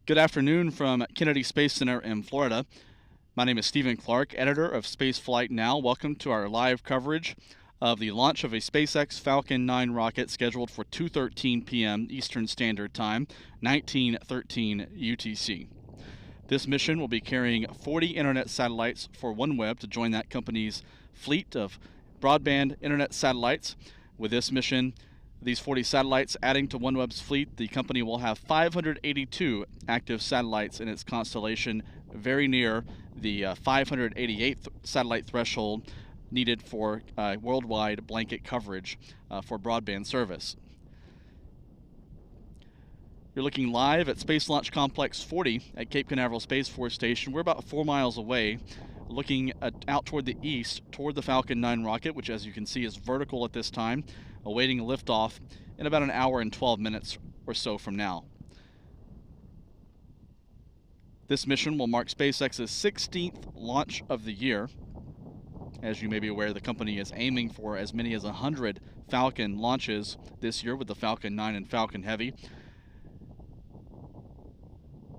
Good afternoon from Kennedy Space Center in Florida. My name is Stephen Clark, editor of Spaceflight Now. Welcome to our live coverage of the launch of a SpaceX Falcon 9 rocket scheduled for 2:13 p.m. Eastern Standard Time, 1913 UTC. This mission will be carrying 40 internet satellites for OneWeb to join that company's fleet of broadband internet satellites. With this mission, these 40 satellites adding to OneWeb's fleet, the company will have 582 active satellites in its constellation, very near the 588 satellite threshold needed for worldwide blanket coverage for broadband service. You're looking live at Space Launch Complex 40 at Cape Canaveral Space Force Station. We're about 4 miles away, looking out toward the east, toward the Falcon 9 rocket, which as you can see is vertical at this time, awaiting liftoff in about an hour and 12 minutes or so from now. This mission will mark SpaceX's 16th launch of the year. As you may be aware, the company is aiming for as many as 100 Falcon launches this year with the Falcon 9 and Falcon Heavy.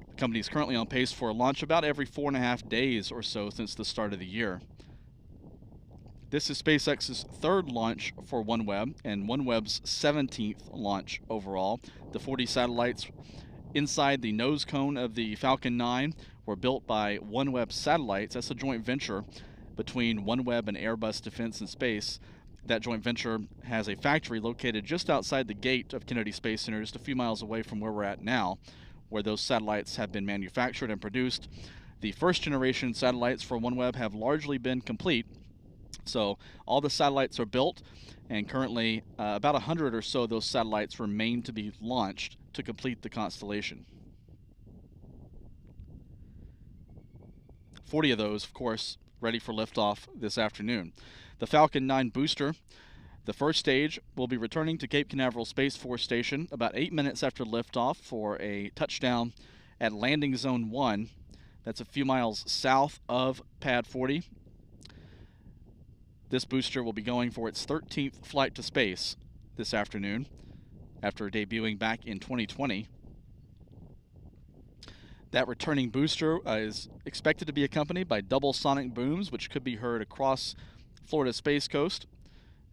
The company is currently on pace for a launch about every 4.5 days or so since the start of the year. This is SpaceX's third launch for OneWeb and OneWeb's 17th launch overall. The 40 satellites inside the nose cone of the Falcon 9 were built by OneWeb Satellites. That's a joint venture between OneWeb and Airbus Defense and Space. That joint venture has a factory located just outside the gate of Kennedy Space Center, just a few miles away from where we're at now, where those satellites have been manufactured and produced. The first generation satellites for OneWeb have largely been complete. So all the satellites are built, and currently about 100 or so of those satellites remain to be launched to complete the constellation. 40 of those, of course, ready for liftoff this afternoon. The Falcon 9 booster, the first stage, will be returning to Cape Canaveral Space Force Station about 8 minutes after liftoff for a touchdown at Landing Zone 1. That's a few miles south of Pad 40. This booster will be going for its 13th flight to space this afternoon after debuting back in 2020. That returning booster is expected to be accompanied by double sonic booms, which could be heard across Florida's Space Coast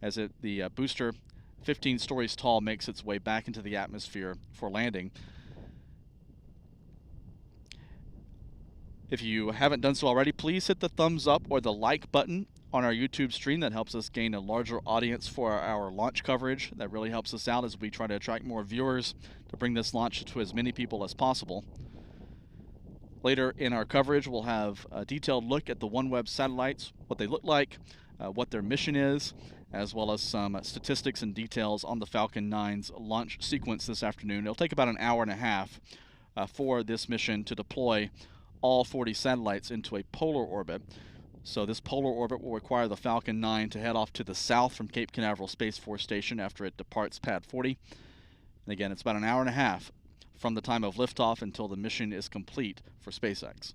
as the booster, 15 stories tall, makes its way back into the atmosphere for landing. If you haven't done so already, please hit the thumbs up or the like button on our YouTube stream. That helps us gain a larger audience for our launch coverage. That really helps us out as we try to attract more viewers to bring this launch to as many people as possible. Later in our coverage, we'll have a detailed look at the OneWeb satellites, what they look like, what their mission is, as well as some statistics and details on the Falcon 9's launch sequence this afternoon. It'll take about an hour and a half for this mission to deploy all 40 satellites into a polar orbit. So this polar orbit will require the Falcon 9 to head off to the south from Cape Canaveral Space Force Station after it departs Pad 40. And again, it's about an hour and a half from the time of liftoff until the mission is complete for SpaceX.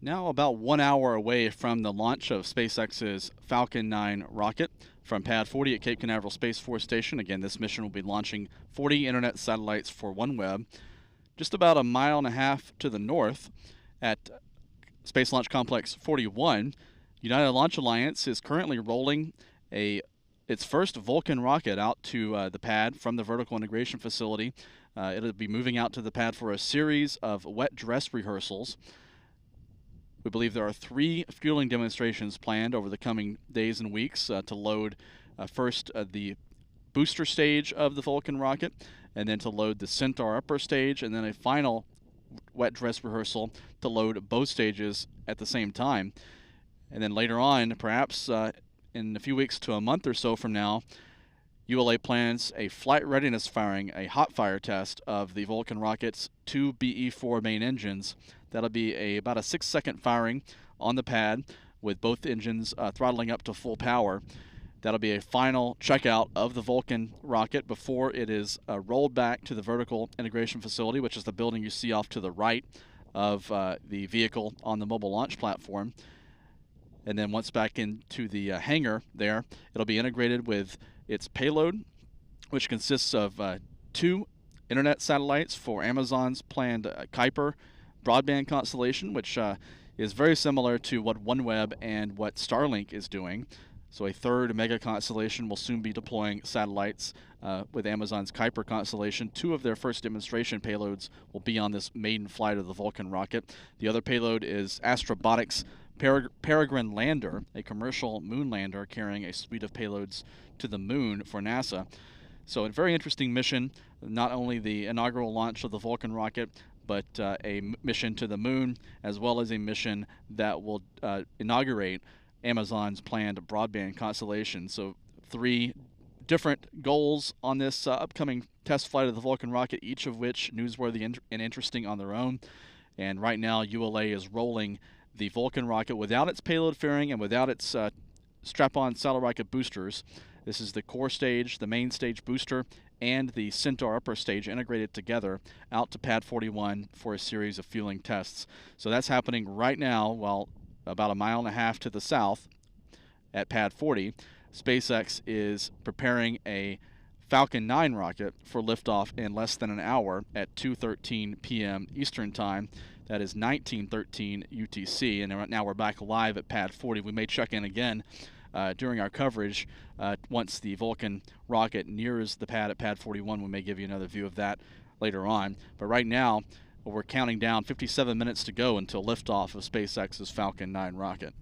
Now, about 1 hour away from the launch of SpaceX's Falcon 9 rocket from Pad 40 at Cape Canaveral Space Force Station. Again, this mission will be launching 40 internet satellites for OneWeb. Just about a mile and a half to the north at Space Launch Complex 41, United Launch Alliance is currently rolling its first Vulcan rocket out to the pad from the vertical integration facility. It'll be moving out to the pad for a series of wet dress rehearsals. We believe there are 3 fueling demonstrations planned over the coming days and weeks to load first the booster stage of the Vulcan rocket, and then to load the Centaur upper stage, and then a final wet dress rehearsal to load both stages at the same time. And then later on, perhaps in a few weeks to a month or so from now, ULA plans a flight readiness firing, a hot fire test of the Vulcan rocket's 2 BE-4 main engines. That'll be about a 6-second firing on the pad with both engines throttling up to full power. That'll be a final checkout of the Vulcan rocket before it is rolled back to the vertical integration facility, which is the building you see off to the right of the vehicle on the mobile launch platform. And then once back into the hangar there, it'll be integrated with its payload, which consists of 2 internet satellites for Amazon's planned Kuiper broadband constellation, which is very similar to what OneWeb and what Starlink is doing. So a 3rd mega constellation will soon be deploying satellites with Amazon's Kuiper constellation. 2 of their first demonstration payloads will be on this maiden flight of the Vulcan rocket. The other payload is Astrobotics' Peregrine lander, a commercial moon lander carrying a suite of payloads to the moon for NASA. So a very interesting mission, not only the inaugural launch of the Vulcan rocket, but a mission to the moon, as well as a mission that will inaugurate Amazon's planned broadband constellation. So 3 different goals on this upcoming test flight of the Vulcan rocket, each of which newsworthy and interesting on their own. And right now, ULA is rolling the Vulcan rocket without its payload fairing and without its strap-on satellite rocket boosters. This is the core stage, the main stage booster, and the Centaur upper stage integrated together out to Pad 41 for a series of fueling tests. So that's happening right now, while about a mile and a half to the south at Pad 40, SpaceX is preparing a Falcon 9 rocket for liftoff in less than an hour at 2:13 p.m. Eastern Time. That is 19:13 UTC, and right now we're back live at Pad 40. We may check in again during our coverage once the Vulcan rocket nears the pad at Pad 41. We may give you another view of that later on. But right now, we're counting down 57 minutes to go until liftoff of SpaceX's Falcon 9 rocket.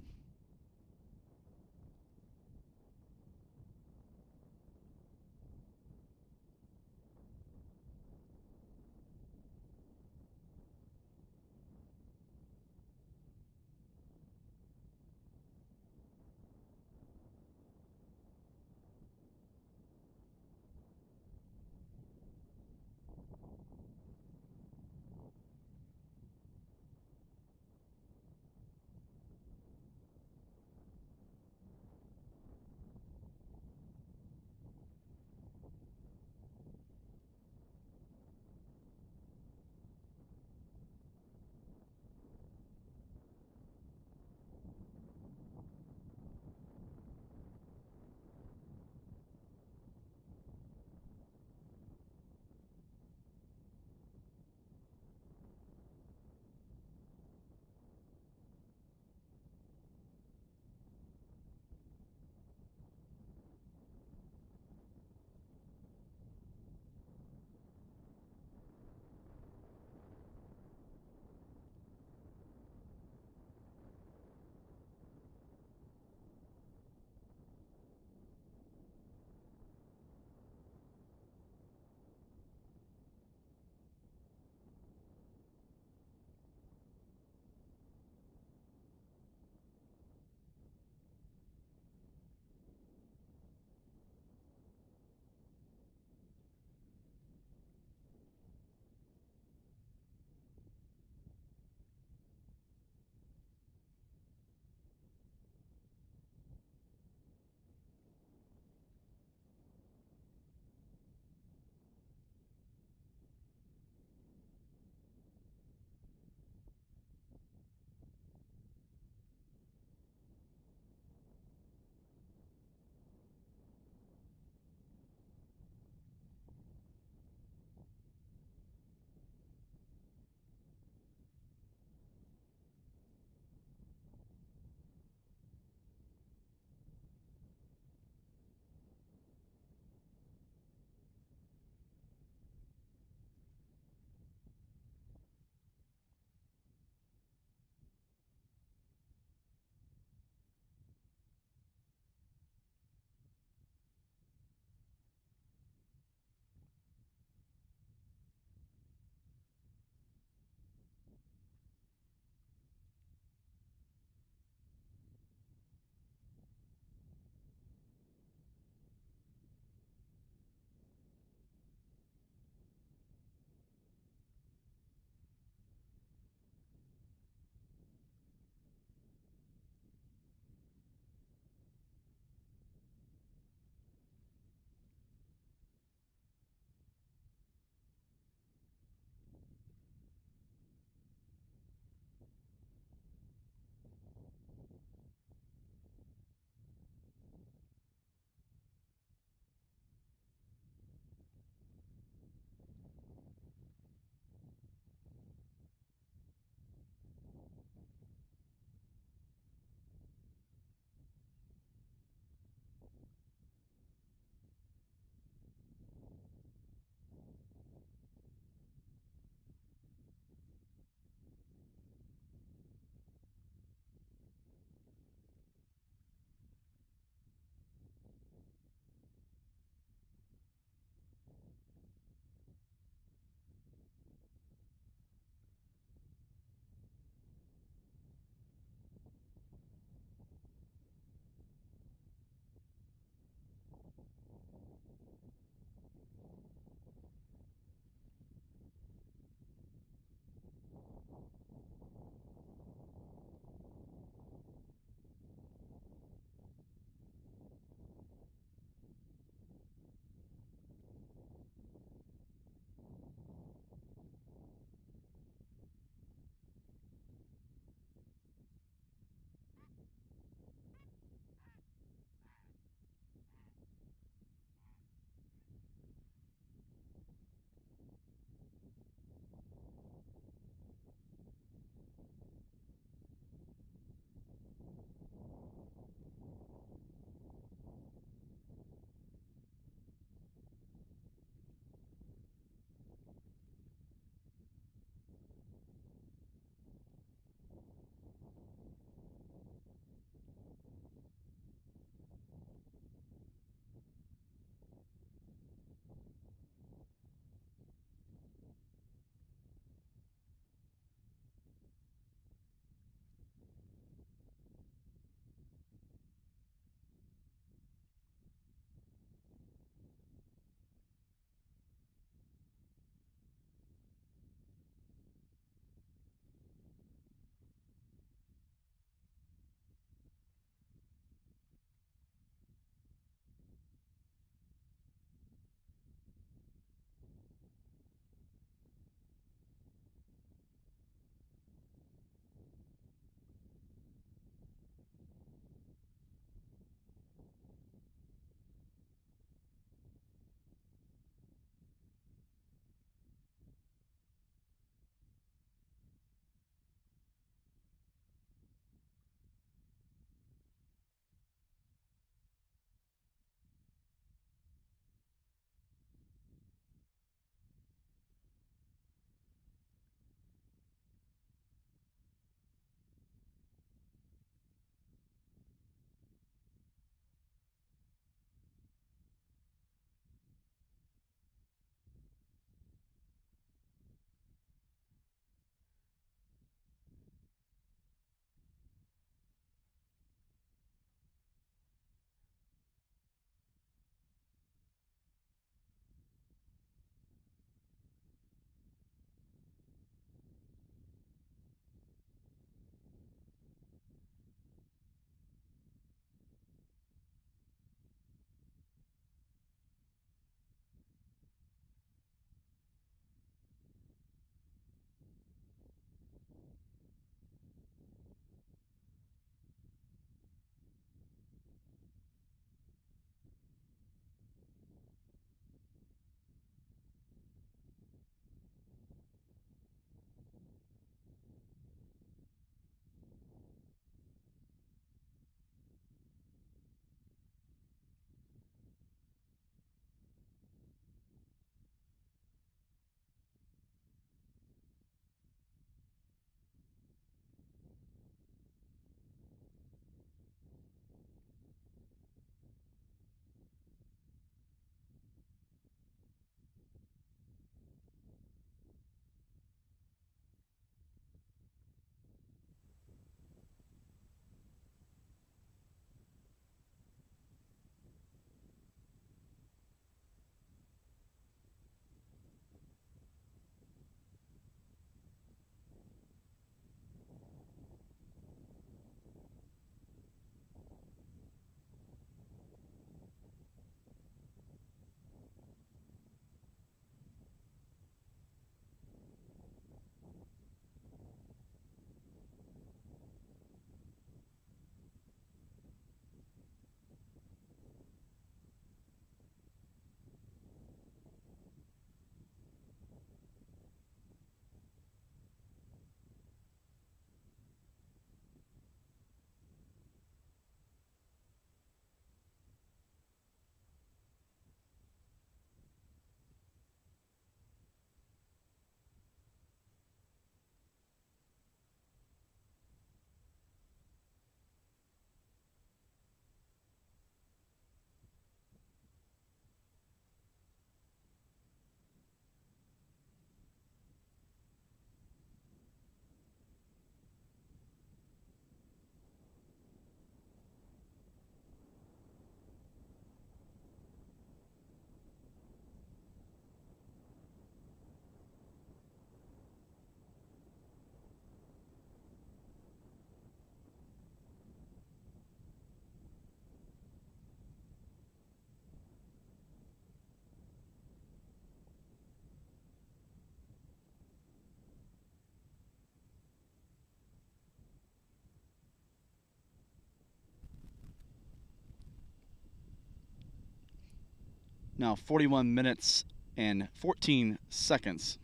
Now 41 minutes and 14 seconds,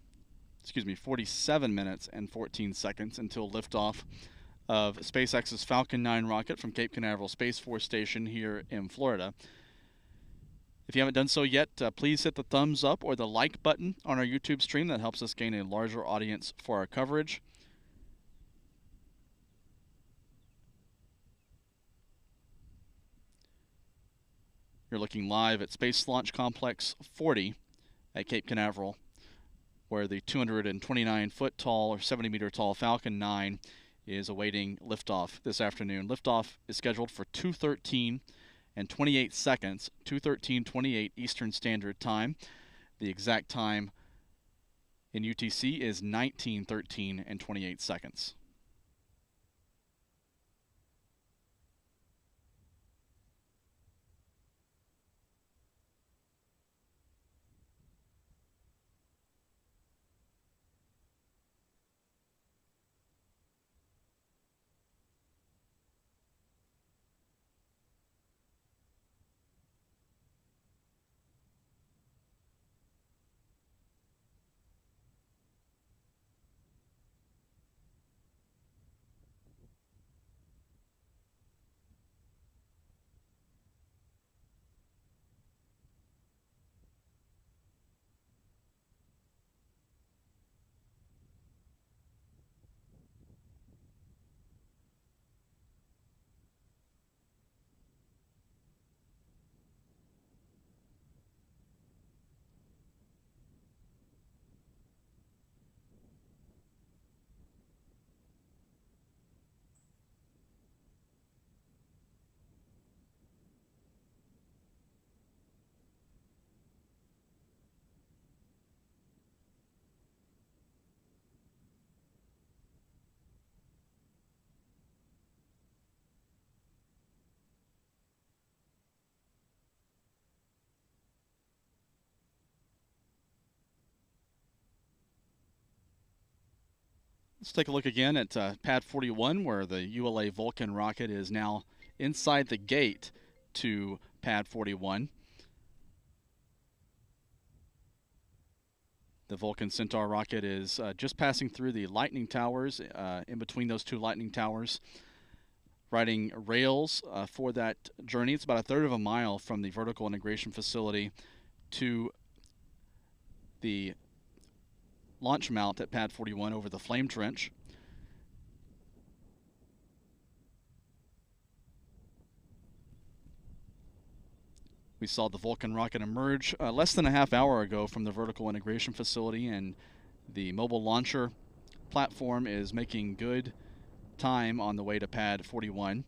47 minutes and 14 seconds until liftoff of SpaceX's Falcon 9 rocket from Cape Canaveral Space Force Station here in Florida. If you haven't done so yet, please hit the thumbs up or the like button on our YouTube stream. That helps us gain a larger audience for our coverage. You're looking live at Space Launch Complex 40 at Cape Canaveral, where the 229-foot tall or 70-meter tall Falcon 9 is awaiting liftoff this afternoon. Liftoff is scheduled for 2:13 and 28 seconds, 2:13:28 Eastern Standard Time. The exact time in UTC is 19:13 and 28 seconds. Let's take a look again at pad 41, where the ULA Vulcan rocket is now inside the gate to pad 41. The Vulcan Centaur rocket is just passing through the lightning towers, in between those two lightning towers, riding rails for that journey. It's about a third of a mile from the vertical integration facility to the launch mount at pad 41 over the flame trench. We saw the Vulcan rocket emerge less than a half hour ago from the vertical integration facility, and the mobile launcher platform is making good time on the way to pad 41.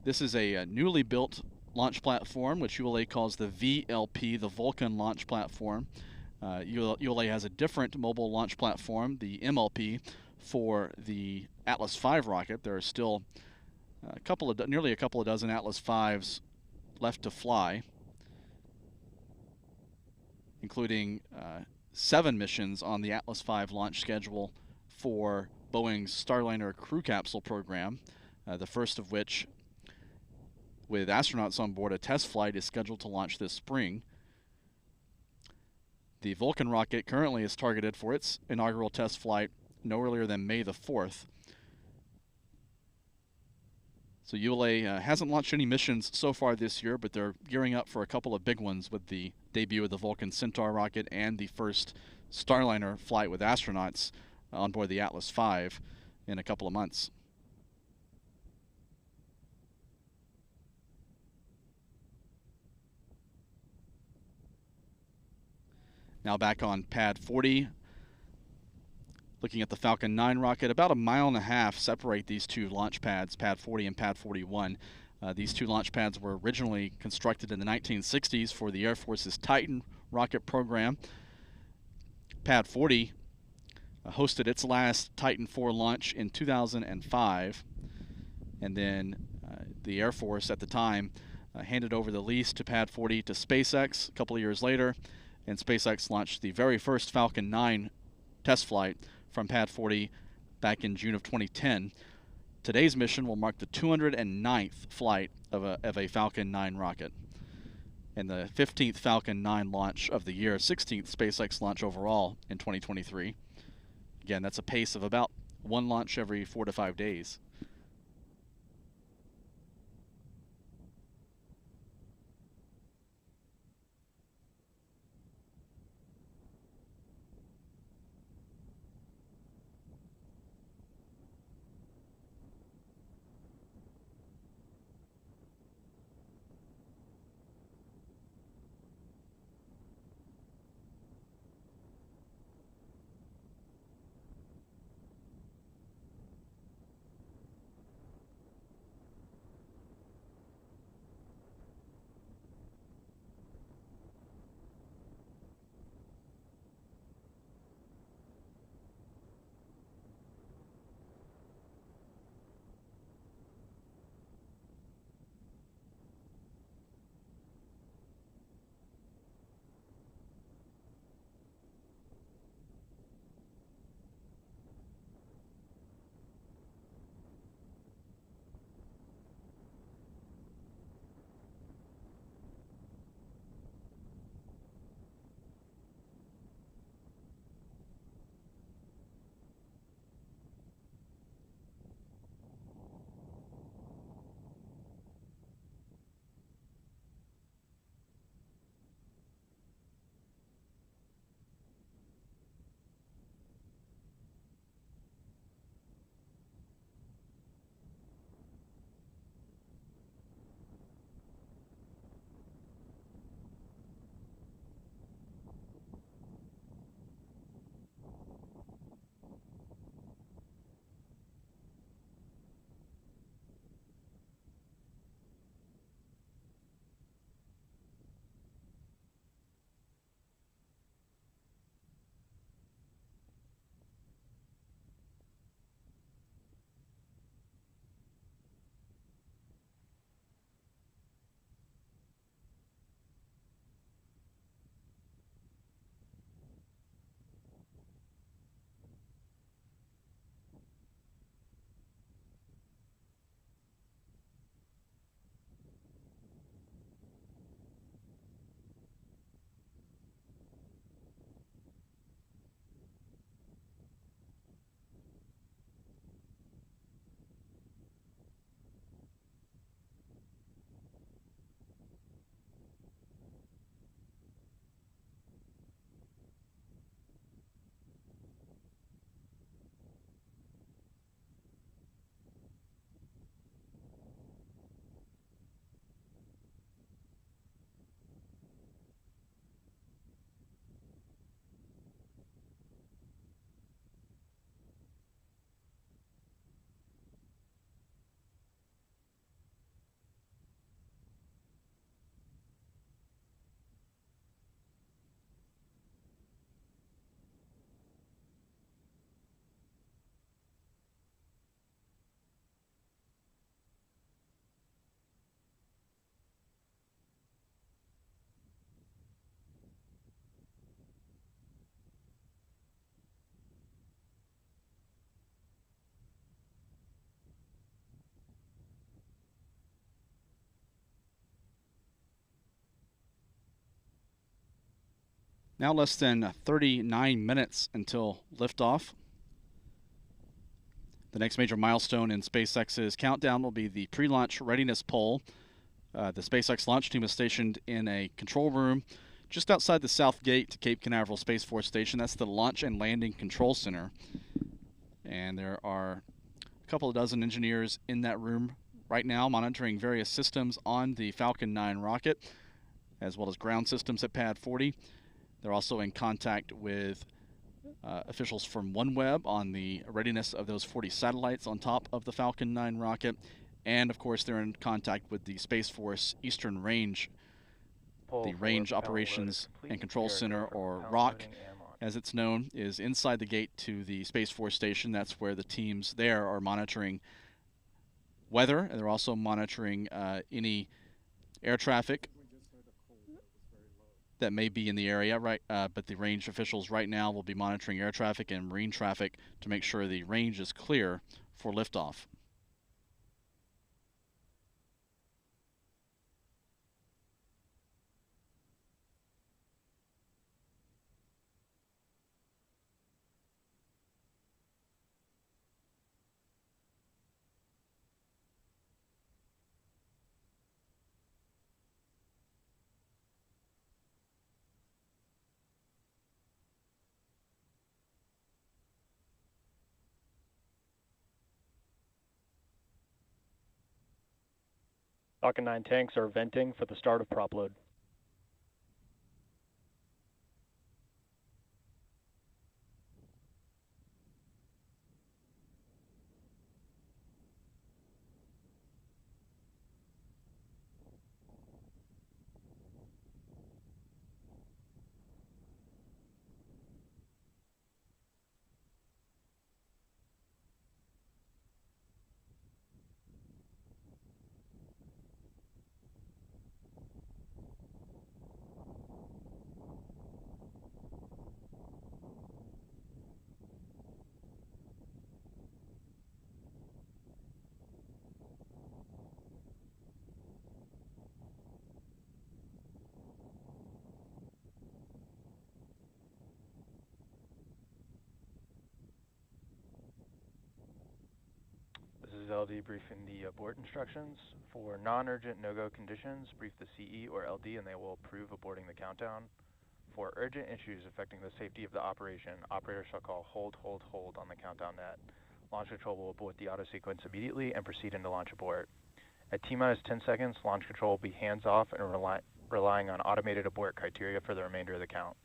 This is a newly built launch platform, which ULA calls the VLP, the Vulcan Launch Platform. ULA has a different mobile launch platform, the MLP, for the Atlas V rocket. There are still nearly a couple of dozen Atlas Vs left to fly, including 7 missions on the Atlas V launch schedule for Boeing's Starliner crew capsule program, the first of which, with astronauts on board a test flight, is scheduled to launch this spring. The Vulcan rocket currently is targeted for its inaugural test flight no earlier than May the 4th. So ULA hasn't launched any missions so far this year, but they're gearing up for a couple of big ones with the debut of the Vulcan Centaur rocket and the first Starliner flight with astronauts on board the Atlas V in a couple of months. Now back on pad 40, looking at the Falcon 9 rocket. About 1.5 miles separate these two launch pads, pad 40 and pad 41. These two launch pads were originally constructed in the 1960s for the Air Force's Titan rocket program. Pad 40 hosted its last Titan IV launch in 2005, and then the Air Force at the time handed over the lease to pad 40 to SpaceX a couple of years later, and SpaceX launched the very first Falcon 9 test flight from pad 40 back in June of 2010. Today's mission will mark the 209th flight of a Falcon 9 rocket. and the 15th Falcon 9 launch of the year, 16th SpaceX launch overall in 2023. Again, that's a pace of about one launch every 4 to 5 days. Now less than 39 minutes until liftoff. The next major milestone in SpaceX's countdown will be the pre-launch readiness poll. The SpaceX launch team is stationed in a control room just outside the south gate to Cape Canaveral Space Force Station. That's the Launch and Landing Control Center. And there are a couple of dozen engineers in that room right now monitoring various systems on the Falcon 9 rocket, as well as ground systems at Pad 40. They're also in contact with officials from OneWeb on the readiness of those 40 satellites on top of the Falcon 9 rocket. And, of course, they're in contact with the Space Force Eastern Range, the Range Operations and Control Center, or ROC, as it's known, is inside the gate to the Space Force Station. That's where the teams there are monitoring weather, and they're also monitoring any air traffic that may be in the area, right? But the range officials right now will be monitoring air traffic and marine traffic to make sure the range is clear for liftoff. Falcon 9 tanks are venting for the start of prop load. This is LD briefing the abort instructions. For non-urgent no-go conditions, brief the CE or LD and they will approve aborting the countdown. For urgent issues affecting the safety of the operation, operators shall call hold, hold, hold on the countdown net. Launch control will abort the auto sequence immediately and proceed into launch abort. At T-minus 10 seconds, launch control will be hands-off and relying on automated abort criteria for the remainder of the count.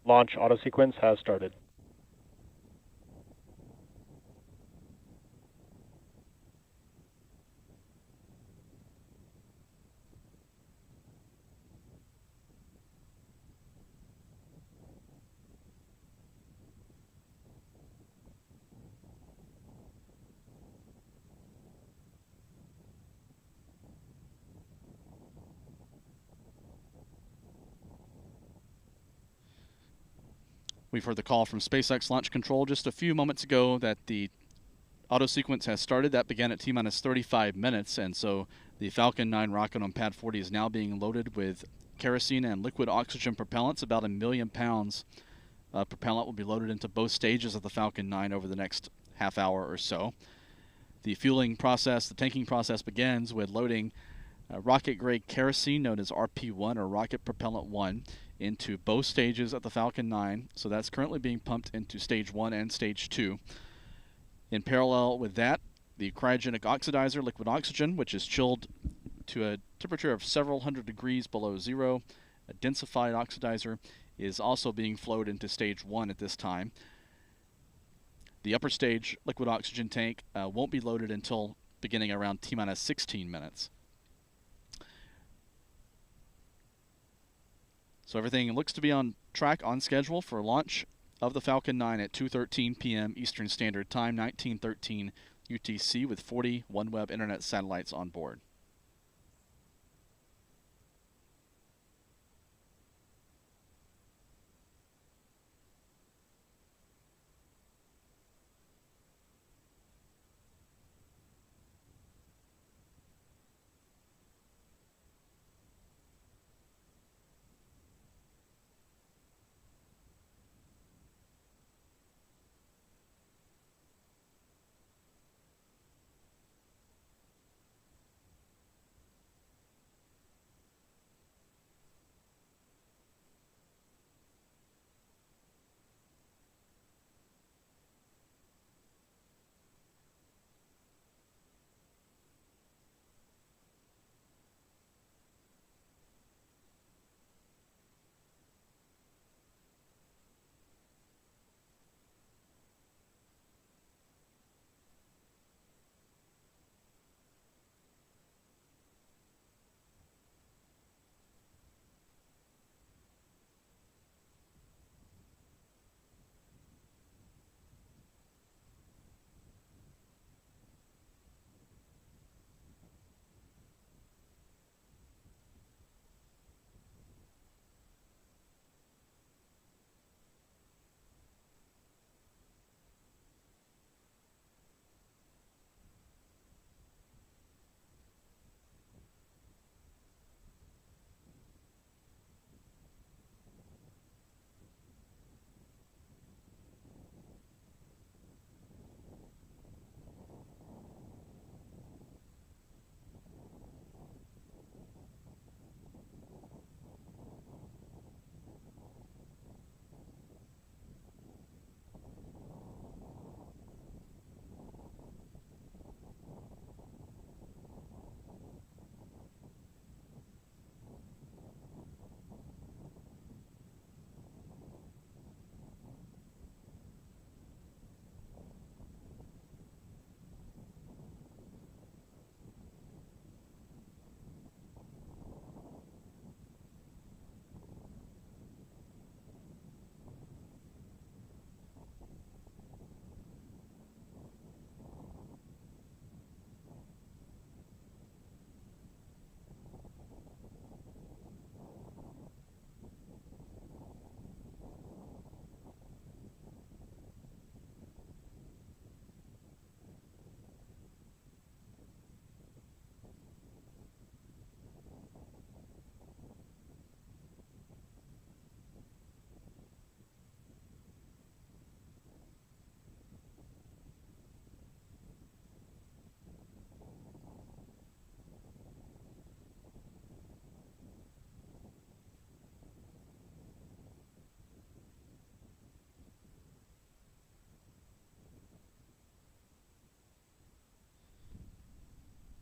Launch auto sequence has started. We've heard the call from SpaceX Launch Control just a few moments ago that the auto sequence has started. That began at T-minus 35 minutes, and so the Falcon 9 rocket on pad 40 is now being loaded with kerosene and liquid oxygen propellants. About 1 million pounds of propellant will be loaded into both stages of the Falcon 9 over the next half hour or so. The fueling process, the tanking process begins with loading rocket-grade kerosene known as RP1 or Rocket Propellant 1 into both stages of the Falcon 9. So that's currently being pumped into stage 1 and stage 2. In parallel with that, the cryogenic oxidizer, liquid oxygen, which is chilled to a temperature of several hundred degrees below zero, a densified oxidizer, is also being flowed into stage 1 at this time. The upper stage liquid oxygen tank won't be loaded until beginning around T-minus 16 minutes. So everything looks to be on track, on schedule for launch of the Falcon 9 at 2:13 p.m. Eastern Standard Time, 1913 UTC, with 40 OneWeb internet satellites on board.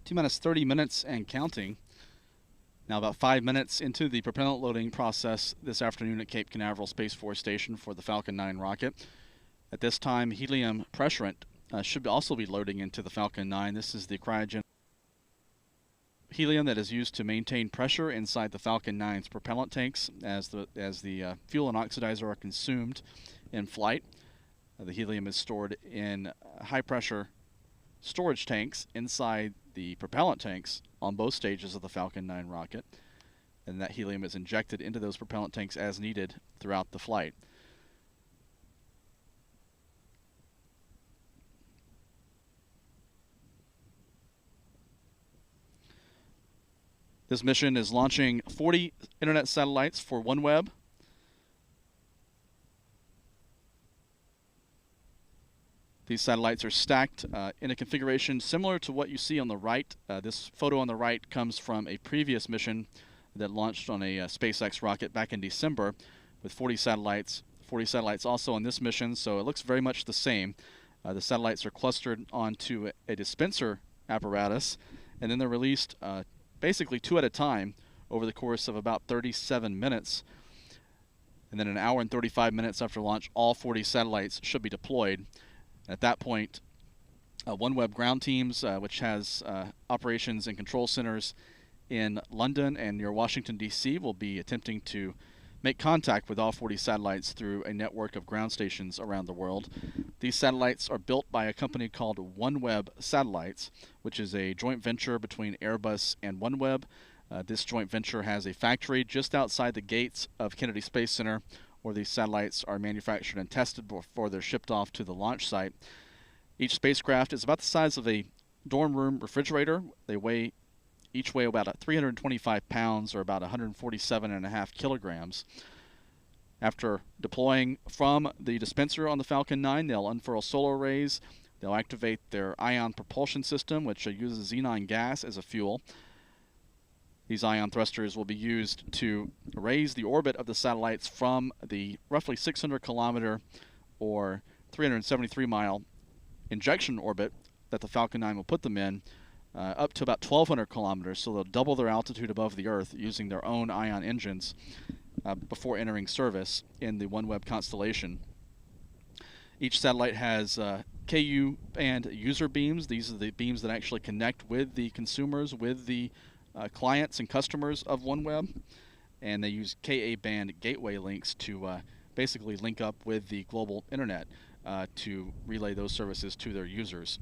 T-minus 30 minutes and counting. Now about 5 minutes into the propellant loading process this afternoon at Cape Canaveral Space Force Station for the Falcon 9 rocket. At this time, helium pressurant should also be loading into the Falcon 9. This is the cryogenic helium that is used to maintain pressure inside the Falcon 9's propellant tanks as the fuel and oxidizer are consumed in flight. The helium is stored in high-pressure storage tanks inside the propellant tanks on both stages of the Falcon 9 rocket, and that helium is injected into those propellant tanks as needed throughout the flight. This mission is launching 40 internet satellites for OneWeb. These satellites are stacked in a configuration similar to what you see on the right. This photo on the right comes from a previous mission that launched on a SpaceX rocket back in December with 40 satellites. 40 satellites also on this mission, so it looks very much the same. The satellites are clustered onto a dispenser apparatus, and then they're released basically 2 at a time over the course of about 37 minutes. And then an hour and 35 minutes after launch, all 40 satellites should be deployed. At that point, OneWeb ground teams, which has operations and control centers in London and near Washington, D.C., will be attempting to make contact with all 40 satellites through a network of ground stations around the world. These satellites are built by a company called OneWeb Satellites, which is a joint venture between Airbus and OneWeb. This joint venture has a factory just outside the gates of Kennedy Space Center, where these satellites are manufactured and tested before they're shipped off to the launch site. Each spacecraft is about the size of a dorm room refrigerator. They each weigh about 325 pounds, or about 147.5 kilograms. After deploying from the dispenser on the Falcon 9, they'll unfurl solar arrays. They'll activate their ion propulsion system, which uses xenon gas as a fuel. These ion thrusters will be used to raise the orbit of the satellites from the roughly 600-kilometer or 373-mile injection orbit that the Falcon 9 will put them in, up to about 1,200 kilometers, so they'll double their altitude above the Earth using their own ion engines before entering service in the OneWeb constellation. Each satellite has KU band user beams. These are the beams that actually connect with the consumers, with the clients and customers of OneWeb, and they use Ka band gateway links to basically link up with the global internet to relay those services to their users.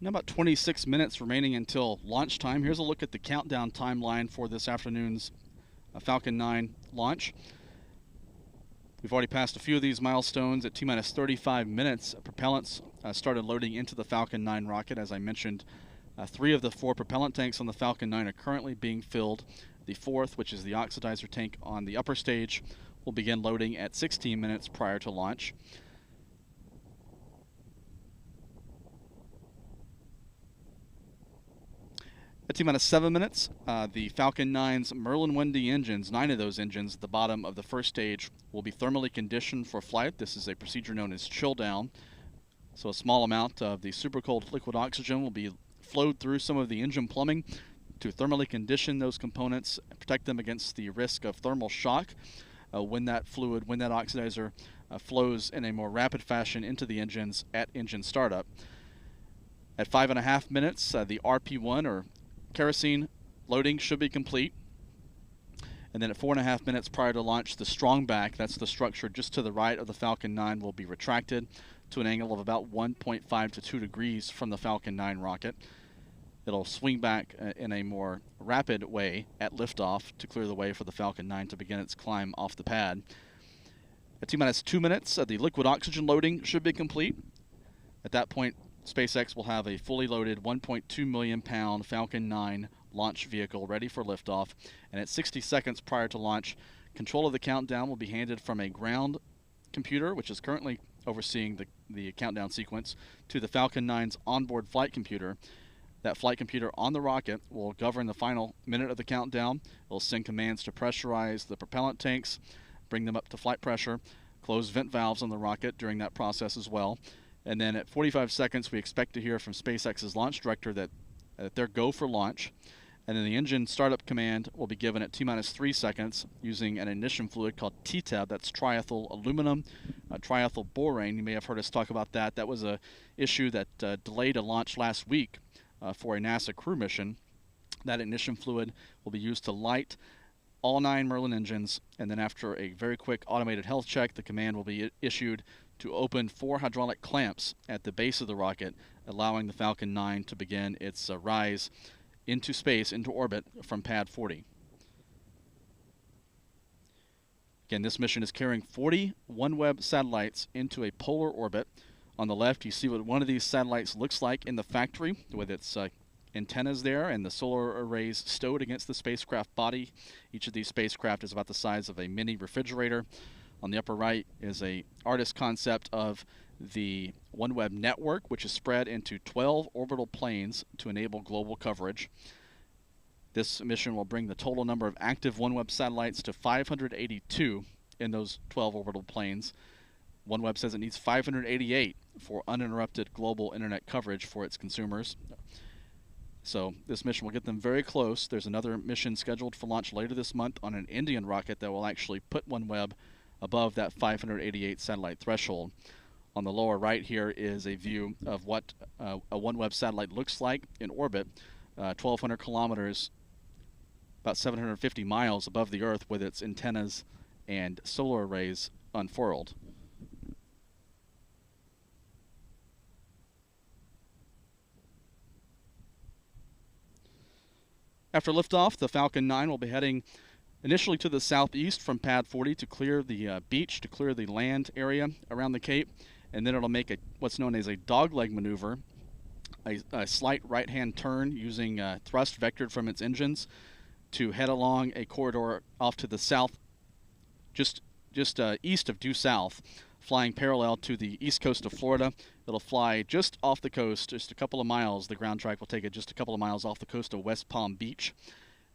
Now about 26 minutes remaining until launch time. Here's a look at the countdown timeline for this afternoon's Falcon 9 launch. We've already passed a few of these milestones. At T-minus 35 minutes, propellants started loading into the Falcon 9 rocket. As I mentioned, 3 of the 4 propellant tanks on the Falcon 9 are currently being filled. The 4th, which is the oxidizer tank on the upper stage, will begin loading at 16 minutes prior to launch. At T-minus 7 minutes, the Falcon 9's Merlin 1D engines, 9 of those engines at the bottom of the first stage, will be thermally conditioned for flight. This is a procedure known as chill down. So a small amount of the supercold liquid oxygen will be flowed through some of the engine plumbing to thermally condition those components, protect them against the risk of thermal shock when that oxidizer flows in a more rapid fashion into the engines at engine startup. At 5.5 minutes, the RP1 or kerosene loading should be complete. And then at 4.5 minutes prior to launch, the strong back, that's the structure just to the right of the Falcon 9, will be retracted to an angle of about 1.5 to 2 degrees from the Falcon 9 rocket. It'll swing back in a more rapid way at liftoff to clear the way for the Falcon 9 to begin its climb off the pad. At T-minus 2 minutes, the liquid oxygen loading should be complete. At that point, SpaceX will have a fully loaded 1.2 million pound Falcon 9 launch vehicle ready for liftoff, and at 60 seconds prior to launch, control of the countdown will be handed from a ground computer, which is currently overseeing the countdown sequence, to the Falcon 9's onboard flight computer. That flight computer on the rocket will govern the final minute of the countdown. It will send commands to pressurize the propellant tanks, bring them up to flight pressure, close vent valves on the rocket during that process as well. And then at 45 seconds, we expect to hear from SpaceX's launch director that they're go for launch. And then the engine startup command will be given at T-minus 3 seconds using an ignition fluid called TTAB. That's triethyl aluminum, triethyl borane. You may have heard us talk about that. That was an issue that delayed a launch last week for a NASA crew mission. That ignition fluid will be used to light all 9 Merlin engines, and then after a very quick automated health check, the command will be issued to open 4 hydraulic clamps at the base of the rocket, allowing the Falcon 9 to begin its rise into space, into orbit from pad 40. Again, this mission is carrying 40 OneWeb satellites into a polar orbit. On the left, you see what one of these satellites looks like in the factory with its antennas there and the solar arrays stowed against the spacecraft body. Each of these spacecraft is about the size of a mini refrigerator. On the upper right is a artist concept of the OneWeb network, which is spread into 12 orbital planes to enable global coverage. This mission will bring the total number of active OneWeb satellites to 582 in those 12 orbital planes. OneWeb says it needs 588 for uninterrupted global internet coverage for its consumers. So this mission will get them very close. There's another mission scheduled for launch later this month on an Indian rocket that will actually put OneWeb above that 588 satellite threshold. On the lower right here is a view of what a OneWeb satellite looks like in orbit, 1,200 kilometers, about 750 miles above the Earth, with its antennas and solar arrays unfurled. After liftoff, the Falcon 9 will be heading initially to the southeast from pad 40 to clear the beach, to clear the land area around the Cape, and then it'll make what's known as a dogleg maneuver, a slight right-hand turn using thrust vectored from its engines to head along a corridor off to the south, just east of due south, flying parallel to the east coast of Florida. It'll fly just off the coast, just a couple of miles. The ground track will take it just a couple of miles off the coast of West Palm Beach,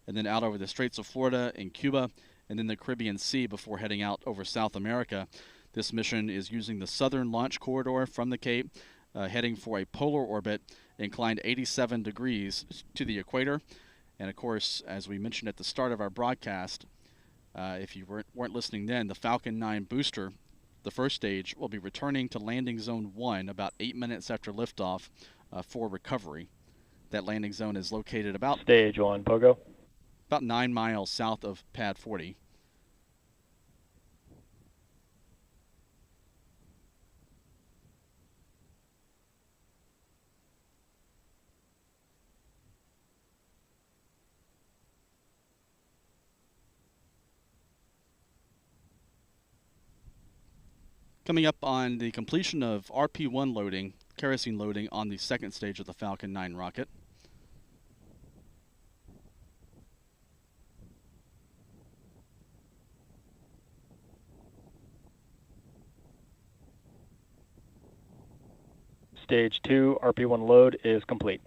and then out over the Straits of Florida and Cuba, and then the Caribbean Sea before heading out over South America. This mission is using the southern launch corridor from the Cape, heading for a polar orbit inclined 87 degrees to the equator. And of course, as we mentioned at the start of our broadcast, if you weren't listening then, the Falcon 9 booster, the first stage, will be returning to landing zone 1 about 8 minutes after liftoff for recovery. That landing zone is located about Stage 1, Pogo. About 9 miles south of pad 40. Coming up on the completion of RP1 loading, kerosene loading on the second stage of the Falcon 9 rocket. Stage 2, RP1 load is complete.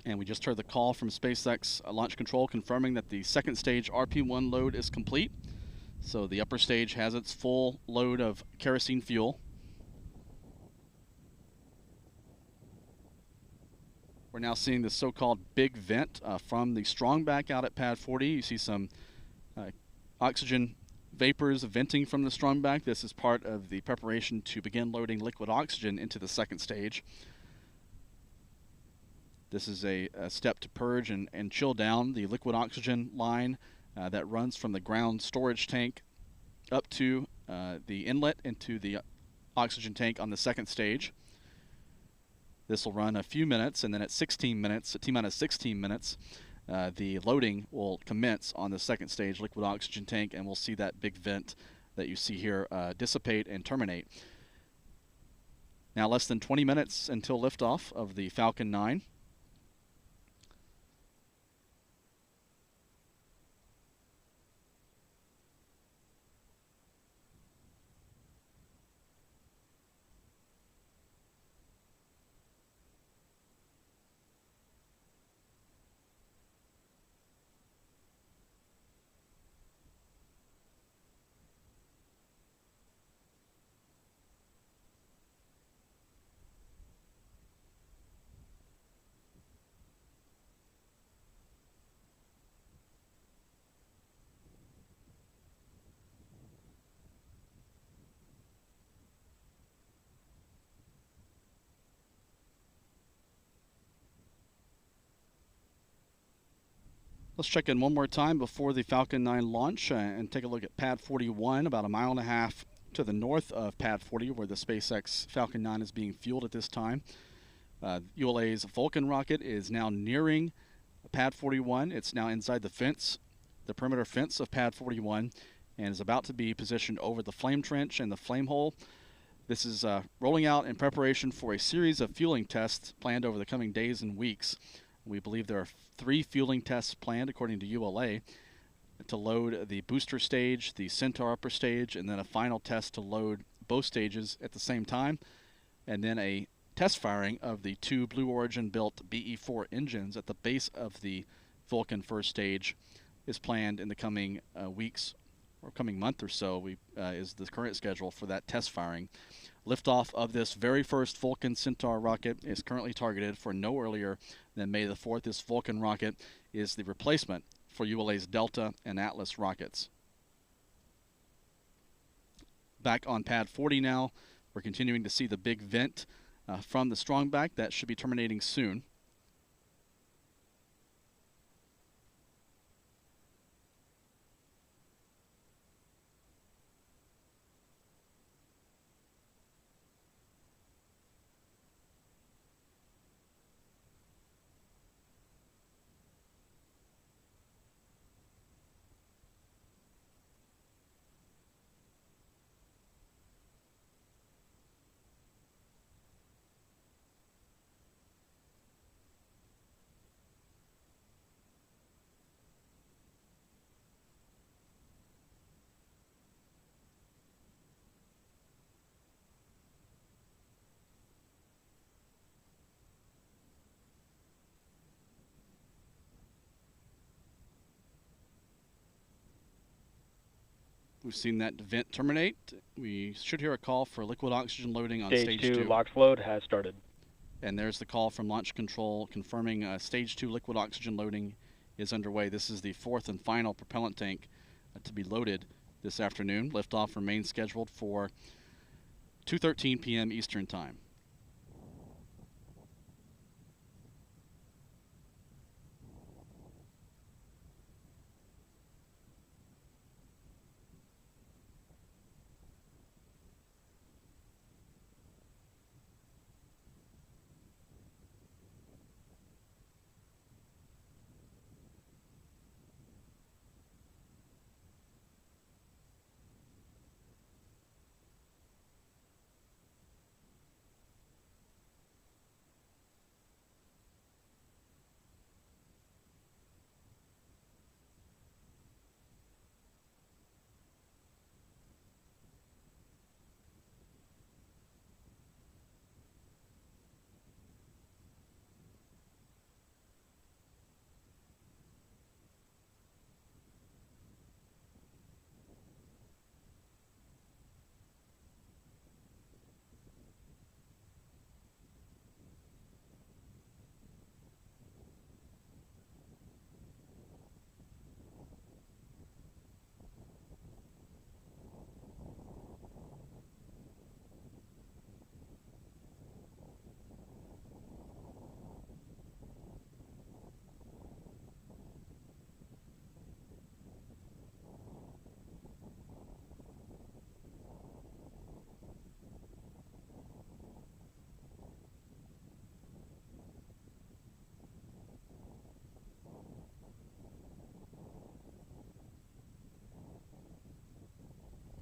And we just heard the call from SpaceX Launch Control confirming that the second stage RP1 load is complete. So the upper stage has its full load of kerosene fuel. We're now seeing the so-called big vent from the strongback out at pad 40. You see some oxygen vapors venting from the strongback. This is part of the preparation to begin loading liquid oxygen into the second stage. This is a step to purge and chill down the liquid oxygen line that runs from the ground storage tank up to the inlet into the oxygen tank on the second stage. This will run a few minutes, and then at 16 minutes, at T-minus 16 minutes, the loading will commence on the second stage liquid oxygen tank, and we'll see that big vent that you see here dissipate and terminate. Now less than 20 minutes until liftoff of the Falcon 9. Let's check in one more time before the Falcon 9 launch and take a look at pad 41, about a mile and a half to the north of pad 40, where the SpaceX Falcon 9 is being fueled at this time. ULA's Vulcan rocket is now nearing pad 41. It's now inside the fence, the perimeter fence of pad 41, and is about to be positioned over the flame trench and the flame hole. This is rolling out in preparation for a series of fueling tests planned over the coming days and weeks. We believe there are 3 fueling tests planned, according to ULA, to load the booster stage, the Centaur upper stage, and then a final test to load both stages at the same time, and then a test firing of the 2 Blue Origin-built BE-4 engines at the base of the Vulcan first stage is planned in the coming weeks or coming month or so. Is the current schedule for that test firing. Liftoff of this very first Vulcan Centaur rocket is currently targeted for no earlier than May the 4th. This Vulcan rocket is the replacement for ULA's Delta and Atlas rockets. Back on pad 40 now, we're continuing to see the big vent from the strongback. That should be terminating soon. We've seen that vent terminate. We should hear a call for liquid oxygen loading on stage 2. Launch load has started. And there's the call from Launch Control confirming stage 2 liquid oxygen loading is underway. This is the 4th and final propellant tank to be loaded this afternoon. Liftoff remains scheduled for 2:13 p.m. Eastern Time.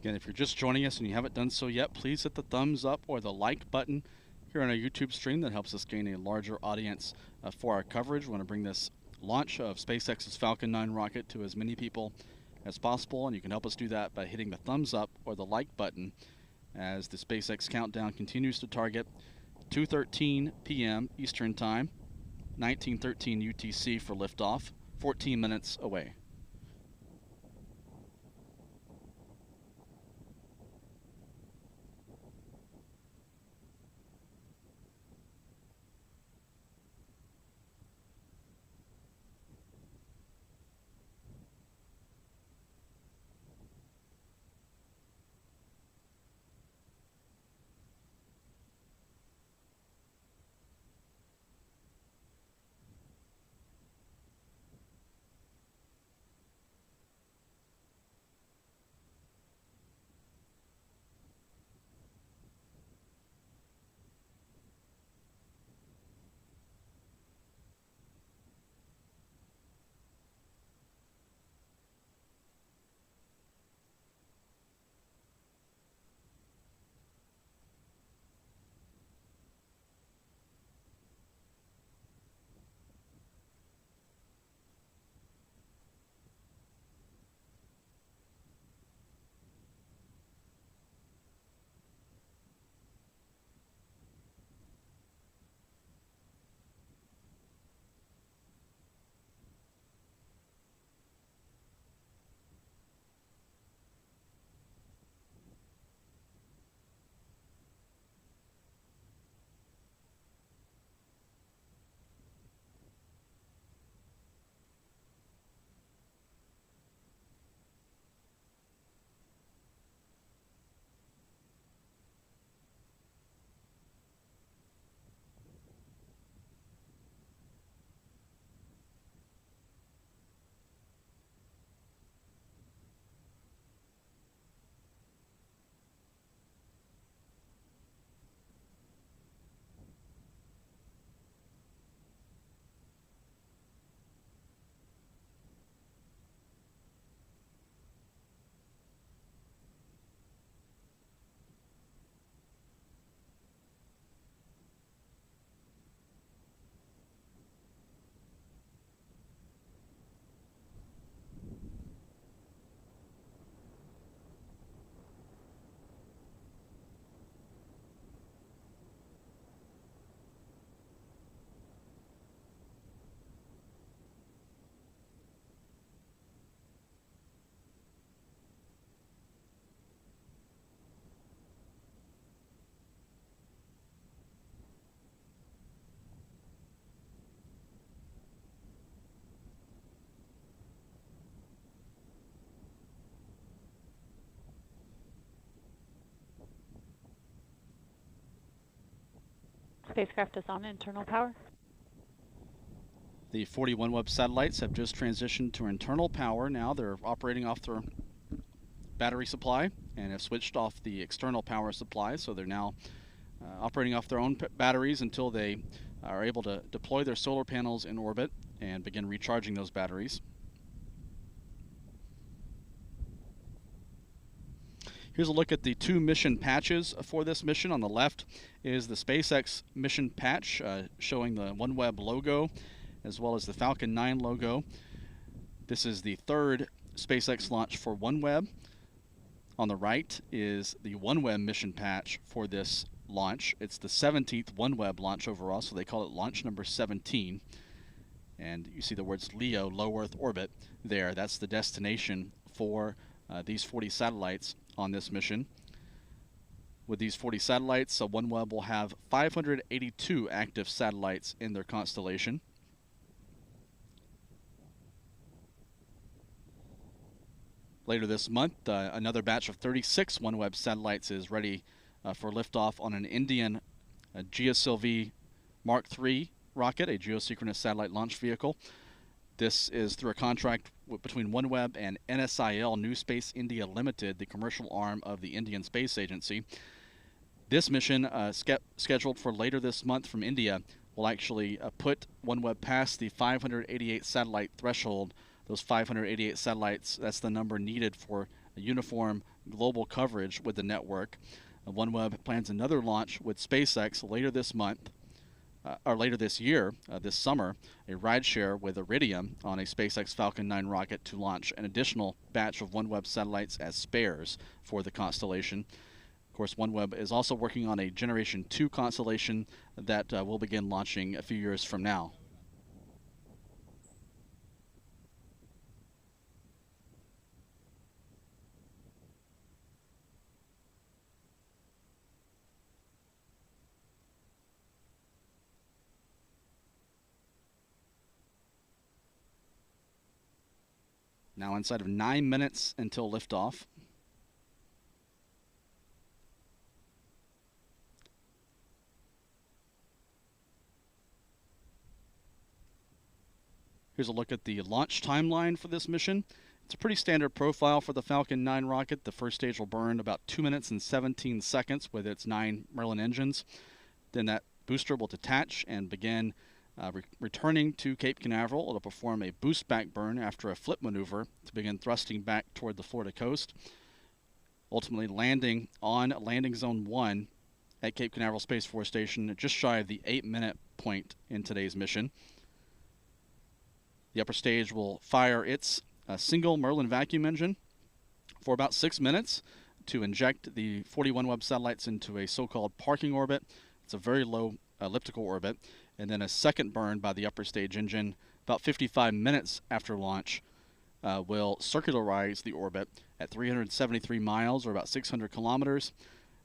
Again, if you're just joining us and you haven't done so yet, please hit the thumbs up or the like button here on our YouTube stream. That helps us gain a larger audience for our coverage. We want to bring this launch of SpaceX's Falcon 9 rocket to as many people as possible, and you can help us do that by hitting the thumbs up or the like button as the SpaceX countdown continues to target 2:13 p.m. Eastern Time, 1913 UTC for liftoff, 14 minutes away. Spacecraft is on internal power. The 40 OneWeb satellites have just transitioned to internal power now. They're operating off their battery supply and have switched off the external power supply, so they're now operating off their own batteries until they are able to deploy their solar panels in orbit and begin recharging those batteries. Here's a look at the two mission patches for this mission. On the left is the SpaceX mission patch showing the OneWeb logo as well as the Falcon 9 logo. This is the third SpaceX launch for OneWeb. On the right is the OneWeb mission patch for this launch. It's the 17th OneWeb launch overall, so they call it launch number 17. And you see the words LEO, low Earth orbit, there. That's the destination for these 40 satellites on this mission. With these 40 satellites, OneWeb will have 582 active satellites in their constellation. Later this month, another batch of 36 OneWeb satellites is ready for liftoff on an Indian GeoSylv Mark III rocket, a geosynchronous satellite launch vehicle. This is through a contract between OneWeb and NSIL, New Space India Limited, the commercial arm of the Indian Space Agency. This mission, scheduled for later this month from India, will actually put OneWeb past the 588 satellite threshold. Those 588 satellites, that's the number needed for a uniform global coverage with the network. OneWeb plans another launch with SpaceX later this month, or later this year, this summer, a rideshare with Iridium on a SpaceX Falcon 9 rocket to launch an additional batch of OneWeb satellites as spares for the constellation. Of course, OneWeb is also working on a Generation 2 constellation that will begin launching a few years from now. Now inside of 9 minutes until liftoff. Here's a look at the launch timeline for this mission. It's a pretty standard profile for the Falcon 9 rocket. The first stage will burn about 2 minutes and 17 seconds with its 9 Merlin engines. Then that booster will detach and begin returning to Cape Canaveral. It'll perform a boost back burn after a flip maneuver to begin thrusting back toward the Florida coast, ultimately landing on landing zone 1 at Cape Canaveral Space Force Station just shy of the 8-minute point in today's mission. The upper stage will fire its single Merlin vacuum engine for about 6 minutes to inject the 41 OneWeb satellites into a so-called parking orbit. It's a very low elliptical orbit. And then a second burn by the upper stage engine about 55 minutes after launch will circularize the orbit at 373 miles, or about 600 kilometers.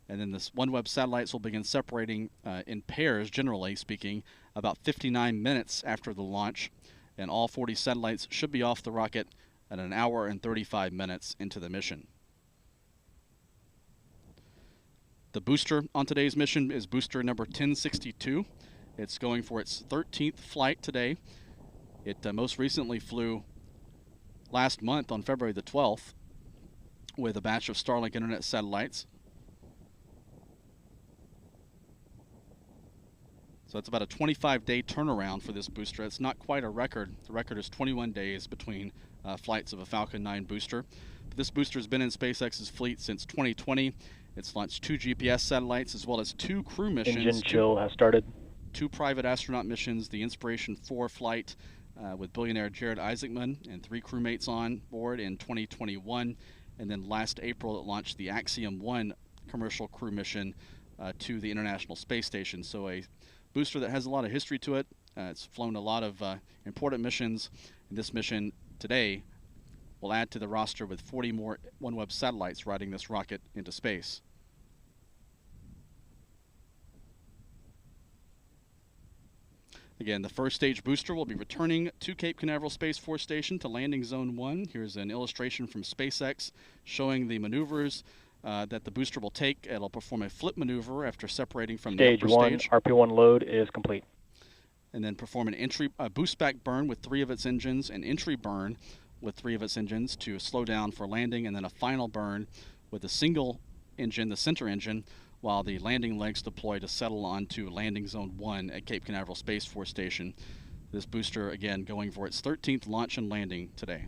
And then this OneWeb satellites will begin separating in pairs, generally speaking, about 59 minutes after the launch. And all 40 satellites should be off the rocket at an hour and 35 minutes into the mission. The booster on today's mission is booster number 1062. It's going for its 13th flight today. It most recently flew last month on February the 12th with a batch of Starlink internet satellites. So it's about a 25-day turnaround for this booster. It's not quite a record. The record is 21 days between flights of a Falcon 9 booster. But this booster has been in SpaceX's fleet since 2020. It's launched 2 GPS satellites as well as 2 crew missions. Engine chill has started. 2 private astronaut missions, the Inspiration 4 flight with billionaire Jared Isaacman and 3 crewmates on board in 2021. And then last April it launched the Axiom 1 commercial crew mission to the International Space Station. So a booster that has a lot of history to it. It's flown a lot of important missions. And this mission today will add to the roster with 40 more OneWeb satellites riding this rocket into space. Again, the first stage booster will be returning to Cape Canaveral Space Force Station to landing zone 1. Here's an illustration from SpaceX showing the maneuvers that the booster will take. It'll perform a flip maneuver after separating from the upper stage. Stage 1, RP1 load is complete. And then perform an boost back burn with 3 of its engines, an entry burn with 3 of its engines to slow down for landing, and then a final burn with a single engine, the center engine, while the landing legs deploy to settle onto landing zone 1 at Cape Canaveral Space Force Station. This booster, again, going for its 13th launch and landing today.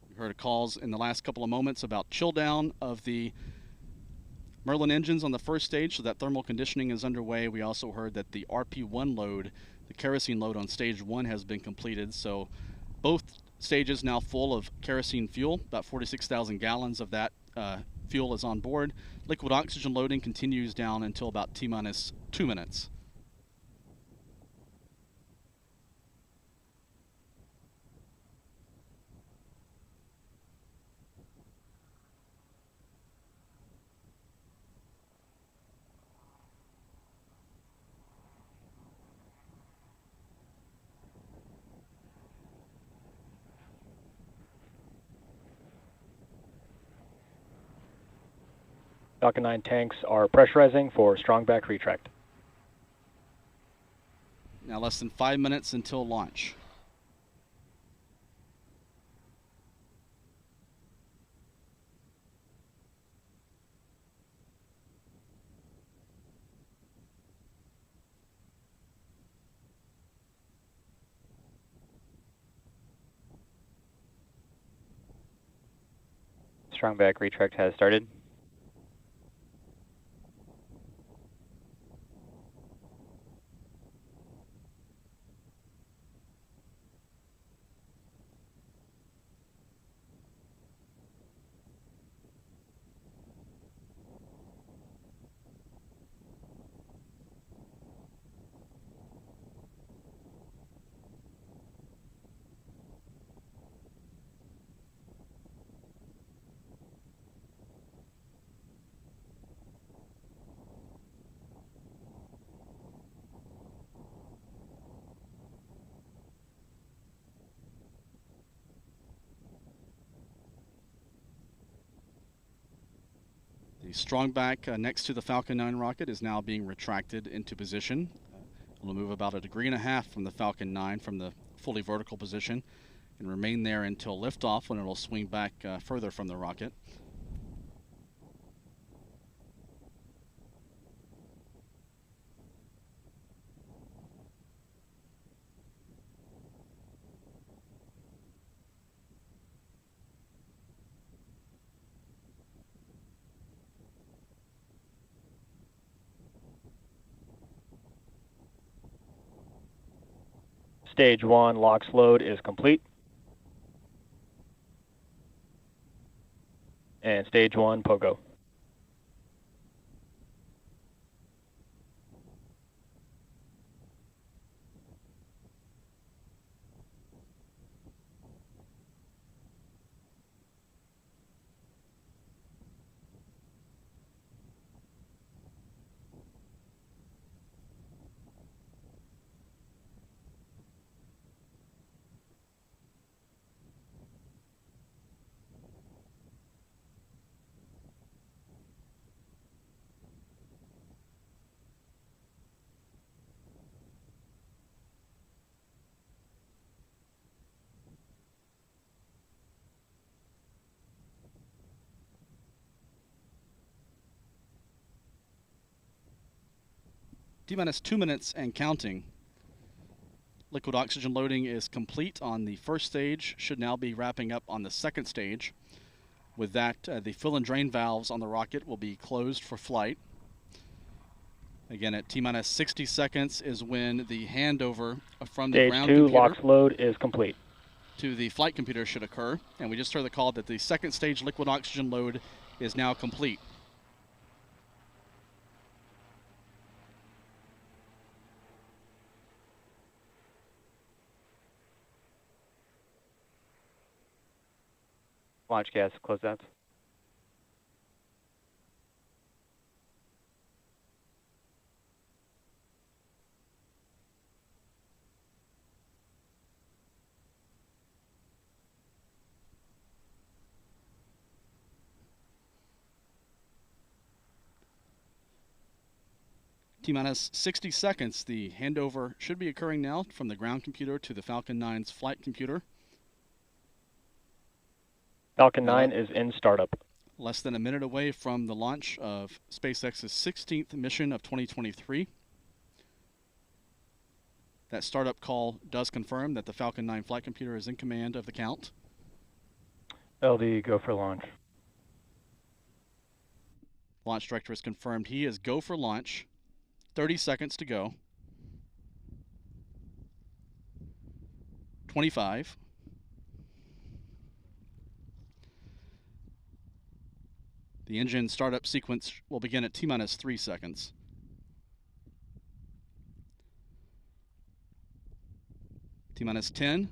We heard calls in the last couple of moments about chill down of the Merlin engines on the first stage, so that thermal conditioning is underway. We also heard that the RP1 load, the kerosene load on stage 1, has been completed, so both stages now full of kerosene fuel. About 46,000 gallons of that fuel is on board. Liquid oxygen loading continues down until about T-minus 2 minutes. Falcon 9 tanks are pressurizing for strong back retract. Now less than 5 minutes until launch. strong back retract has started. The strong back next to the Falcon 9 rocket is now being retracted into position. It'll move about 1.5 degrees from the Falcon 9 from the fully vertical position and remain there until liftoff, when it'll swing back further from the rocket. Stage 1 LOX load is complete. And stage 1 POGO. T-minus 2 minutes and counting. Liquid oxygen loading is complete on the first stage, should now be wrapping up on the second stage. With that, the fill and drain valves on the rocket will be closed for flight. Again, at T-minus 60 seconds is when the handover from the ground computer. Stage 2 computer LOX load is complete. To the flight computer should occur. And we just heard the call that the second stage liquid oxygen load is now complete. Launch gas closeouts. T-minus 60 seconds. The handover should be occurring now from the ground computer to the Falcon 9's flight computer. Falcon 9 is in startup. Less than a minute away from the launch of SpaceX's 16th mission of 2023. That startup call does confirm that the Falcon 9 flight computer is in command of the count. LD, go for launch. Launch director has confirmed he is go for launch. 30 seconds to go. 25. The engine startup sequence will begin at T-minus 3 seconds. T-minus 10,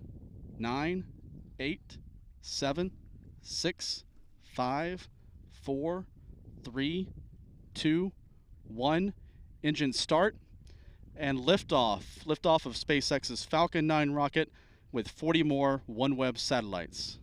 9, 8, 7, 6, 5, 4, 3, 2, 1. Engine start and liftoff. Liftoff of SpaceX's Falcon 9 rocket with 40 more OneWeb satellites.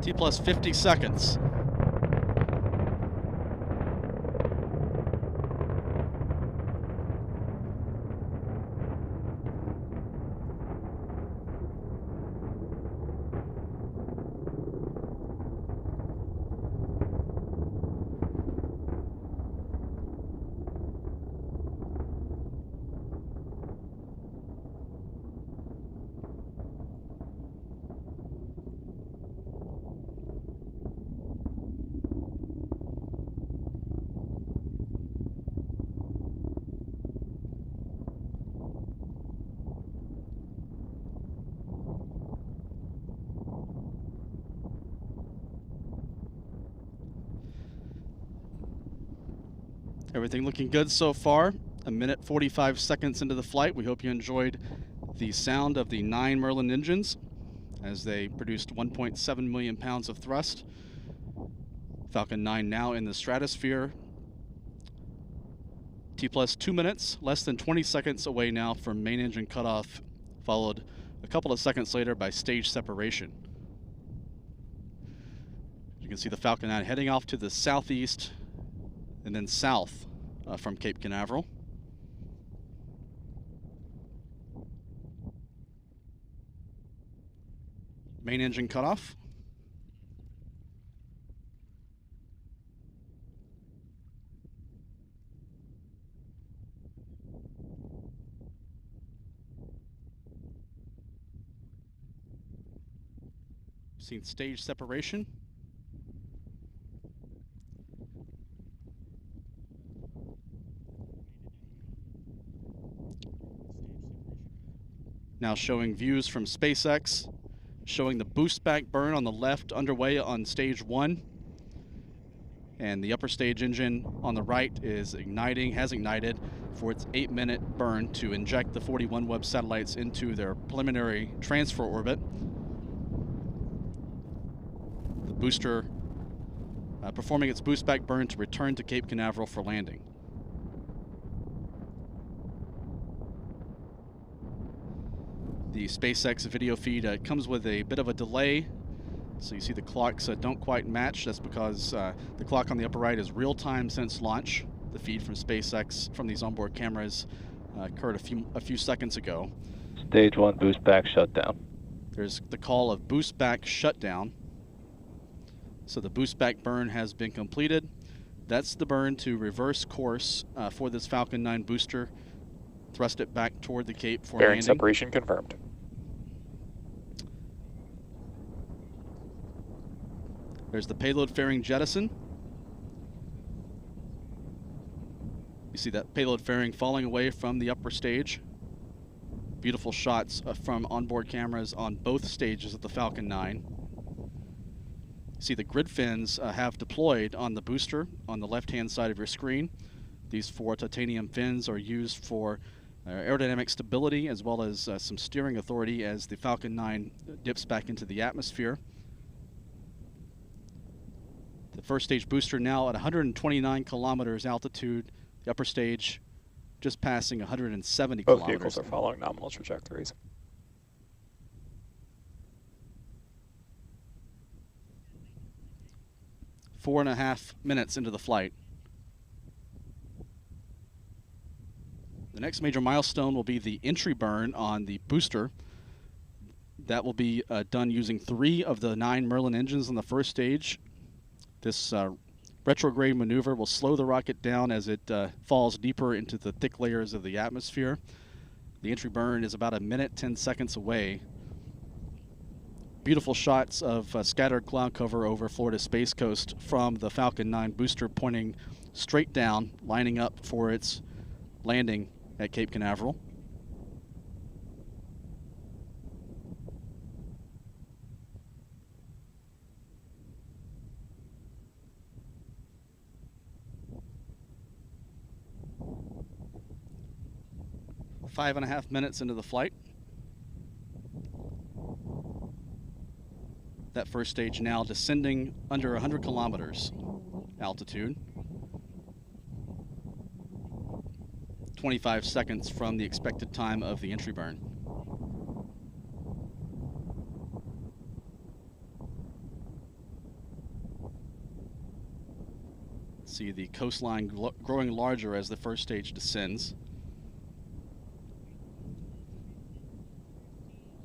T plus 50 seconds. Everything looking good so far. A minute 45 seconds into the flight. We hope you enjoyed the sound of the 9 Merlin engines as they produced 1.7 million pounds of thrust. Falcon 9 now in the stratosphere. T plus 2 minutes, less than 20 seconds away now from main engine cutoff, followed a couple of seconds later by stage separation. You can see the Falcon 9 heading off to the southeast and then south from Cape Canaveral. Main engine cutoff. Seen stage separation. Now showing views from SpaceX, showing the boost back burn on the left underway on stage 1. And the upper stage engine on the right is has ignited for its 8-minute burn to inject the 40 OneWeb satellites into their preliminary transfer orbit. The booster performing its boost back burn to return to Cape Canaveral for landing. The SpaceX video feed comes with a bit of a delay, so you see the clocks don't quite match. That's because the clock on the upper right is real-time since launch. The feed from SpaceX from these onboard cameras occurred a few seconds ago. Stage 1 boost back shutdown. There's the call of boost back shutdown. So the boost back burn has been completed. That's the burn to reverse course for this Falcon 9 booster. Thrust it back toward the Cape for Bearing landing. separation confirmed. There's the payload fairing jettison. You see that payload fairing falling away from the upper stage. Beautiful shots from onboard cameras on both stages of the Falcon 9. You see the grid fins have deployed on the booster on the left-hand side of your screen. These 4 titanium fins are used for aerodynamic stability as well as some steering authority as the Falcon 9 dips back into the atmosphere. The first stage booster now at 129 kilometers altitude. The upper stage just passing 170 Both kilometers. vehicles are following nominal trajectories. Four and a half minutes into the flight. The next major milestone will be the entry burn on the booster. That will be done using 3 of the 9 Merlin engines on the first stage. This retrograde maneuver will slow the rocket down as it falls deeper into the thick layers of the atmosphere. The entry burn is about a minute, 10 seconds away. Beautiful shots of scattered cloud cover over Florida Space Coast from the Falcon 9 booster pointing straight down, lining up for its landing at Cape Canaveral. Five and a half minutes into the flight. That first stage now descending under 100 kilometers altitude. 25 seconds from the expected time of the entry burn. See the coastline growing larger as the first stage descends.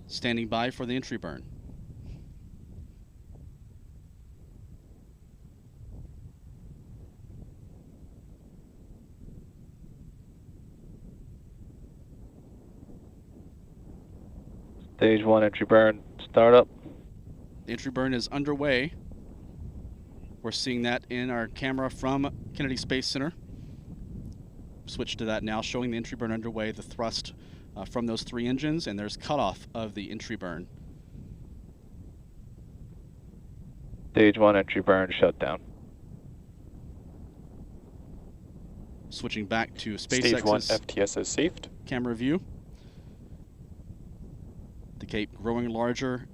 Standing by for the entry burn. Stage 1 entry burn, startup. The entry burn is underway. We're seeing that in our camera from Kennedy Space Center. Switch to that now, showing the entry burn underway, the thrust from those 3 engines, and there's cutoff of the entry burn. Stage 1 entry burn, shutdown. Switching back to Stage 1 SpaceX's FTS is saved. camera view. The Cape growing larger,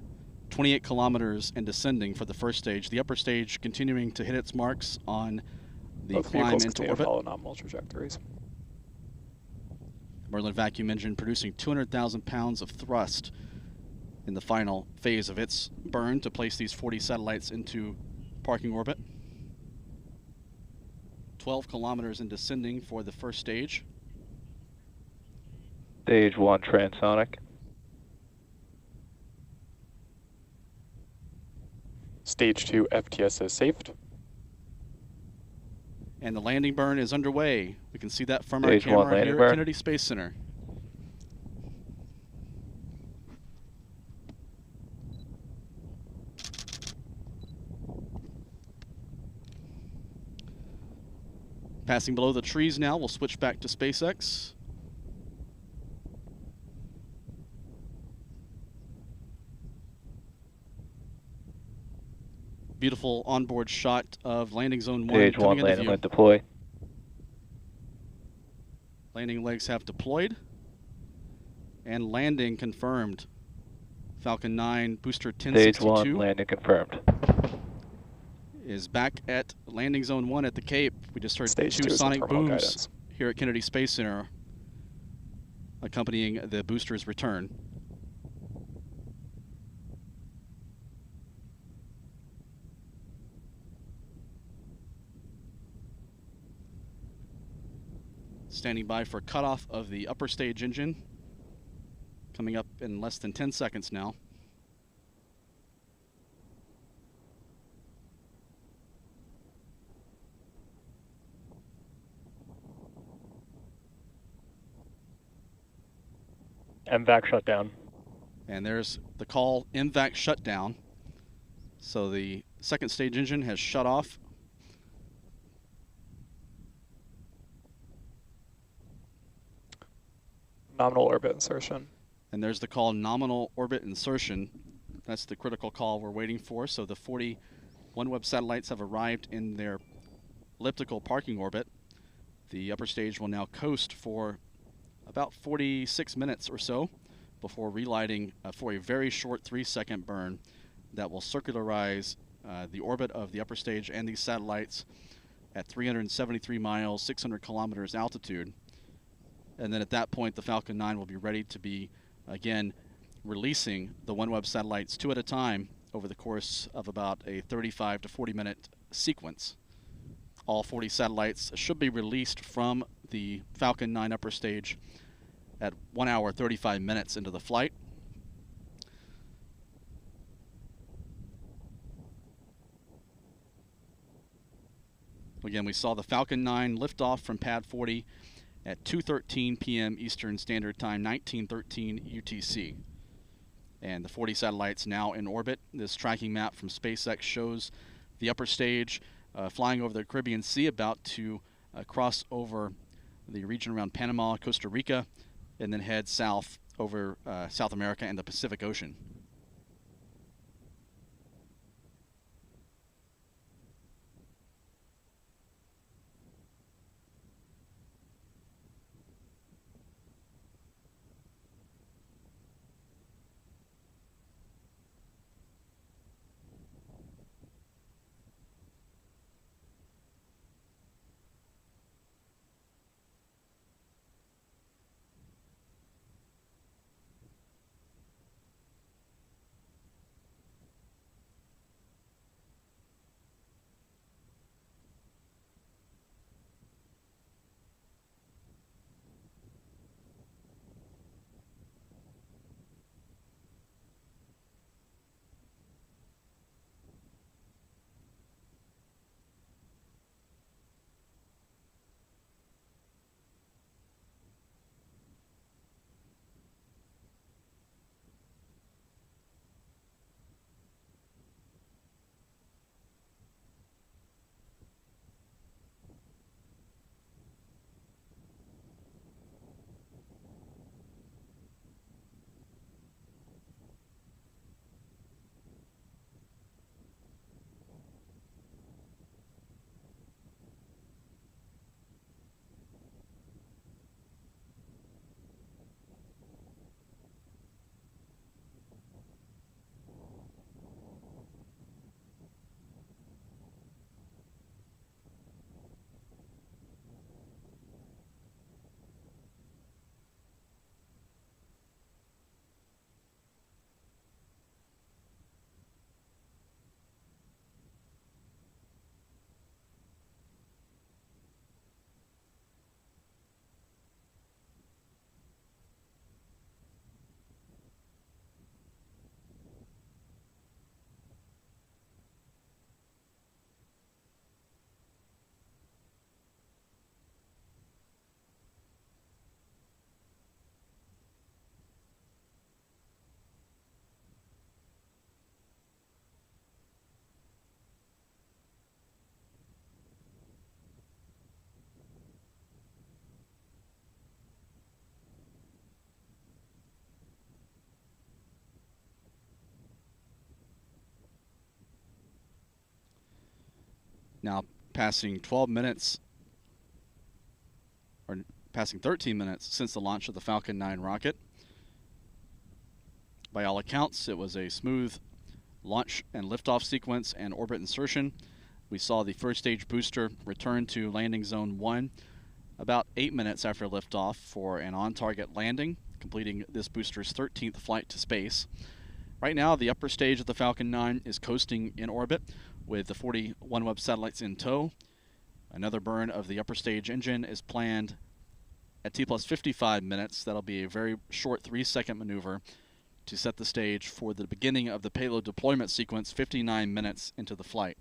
28 kilometers and descending for the first stage. The upper stage continuing to hit its marks on the Both climb vehicles into continue to orbit. follow nominal trajectories. Merlin vacuum engine producing 200,000 pounds of thrust in the final phase of its burn to place these 40 satellites into parking orbit. 12 kilometers in descending for the first stage. Stage 1 transonic. Stage 2 FTS is saved. And the landing burn is underway. We can see that from Stage our 1 camera landing here burn. at Kennedy Space Center. Passing below the trees now, we'll switch back to SpaceX. Beautiful onboard shot of landing zone 1 Stage 1 coming into landing view. leg deploy. Landing legs have deployed. And landing confirmed. Falcon 9 booster Stage 1 1062 landing confirmed. is back at landing zone 1 at the Cape. We just heard Stage 2 2 is the sonic terminal booms guidance. here at Kennedy Space Center accompanying the booster's return. Standing by for cutoff of the upper stage engine. Coming up in less than 10 seconds now. MVAC shutdown. And there's the call, MVAC shutdown. So the second stage engine has shut off. Nominal orbit insertion. And there's the call, nominal orbit insertion. That's the critical call we're waiting for. So the 40 OneWeb satellites have arrived in their elliptical parking orbit. The upper stage will now coast for about 46 minutes or so before relighting for a very short 3-second burn that will circularize the orbit of the upper stage and these satellites at 373 miles, 600 kilometers altitude. And then at that point, the Falcon 9 will be ready to be, again, releasing the OneWeb satellites 2 at a time over the course of about a 35 to 40-minute sequence. All 40 satellites should be released from the Falcon 9 upper stage at 1 hour 35 minutes into the flight. Again, we saw the Falcon 9 lift off from pad 40 at 2:13 p.m. Eastern Standard Time, 1913 UTC. And the 40 satellites now in orbit. This tracking map from SpaceX shows the upper stage flying over the Caribbean Sea, about to cross over the region around Panama, Costa Rica, and then head south over South America and the Pacific Ocean. Now passing 12 minutes, or passing 13 minutes since the launch of the Falcon 9 rocket. By all accounts, it was a smooth launch and liftoff sequence and orbit insertion. We saw the first stage booster return to landing zone 1 about 8 minutes after liftoff for an on-target landing, completing this booster's 13th flight to space. Right now, the upper stage of the Falcon 9 is coasting in orbit with the 40 OneWeb satellites in tow. Another burn of the upper stage engine is planned at T plus 55 minutes. That'll be a very short 3-second maneuver to set the stage for the beginning of the payload deployment sequence 59 minutes into the flight.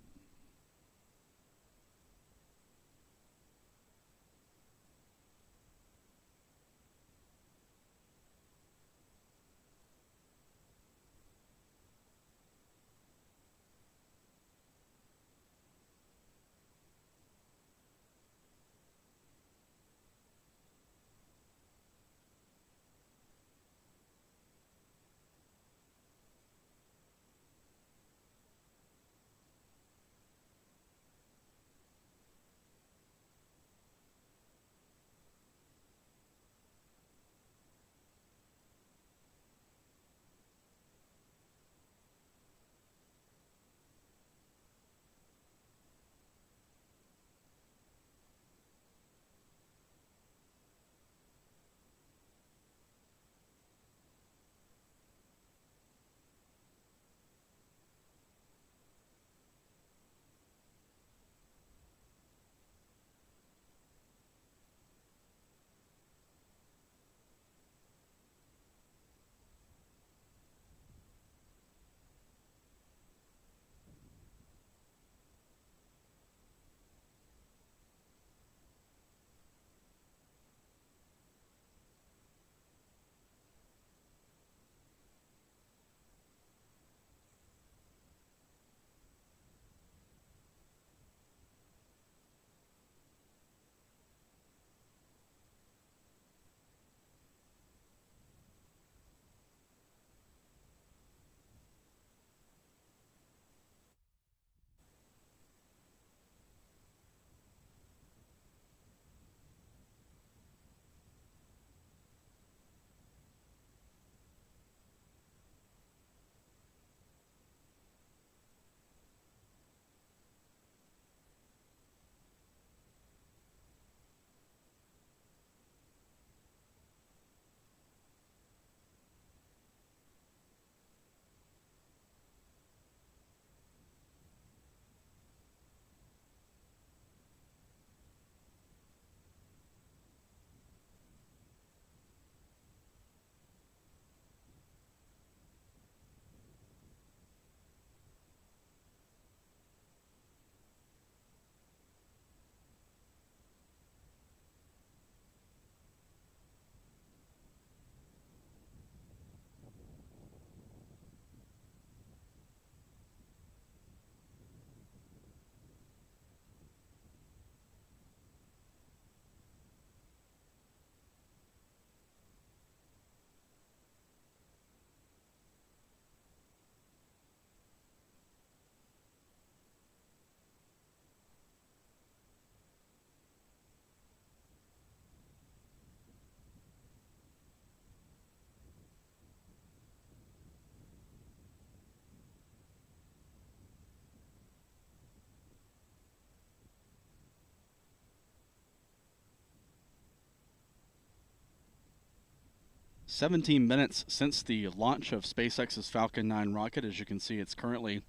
"17 minutes since the launch of SpaceX's Falcon 9 rocket. As you can see, it's currently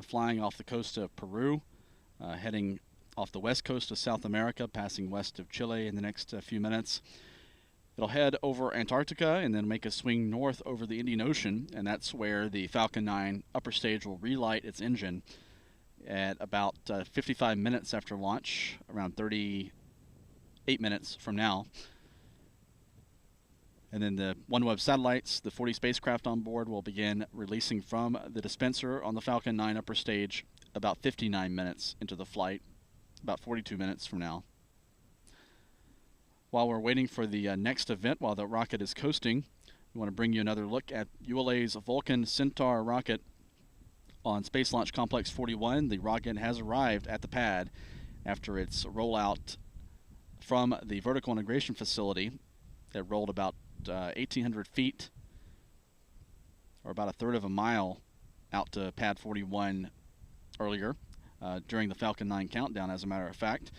flying off the coast of Peru, heading off the west coast of South America, passing west of Chile in the next few minutes. It'll head over Antarctica and then make a swing north over the Indian Ocean, and that's where the Falcon 9 upper stage will relight its engine at about 55 minutes after launch, around 38 minutes from now. And then the OneWeb satellites, the 40 spacecraft on board, will begin releasing from the dispenser on the Falcon 9 upper stage about 59 minutes into the flight, about 42 minutes from now. While we're waiting for the next event, while the rocket is coasting, we want to bring you another look at ULA's Vulcan Centaur rocket On Space Launch Complex 41, the rocket has arrived at the pad after its rollout from the vertical integration facility. It rolled about 1,800 feet, or about a third of a mile, out to pad 41 earlier during the Falcon 9 countdown, as a matter of fact.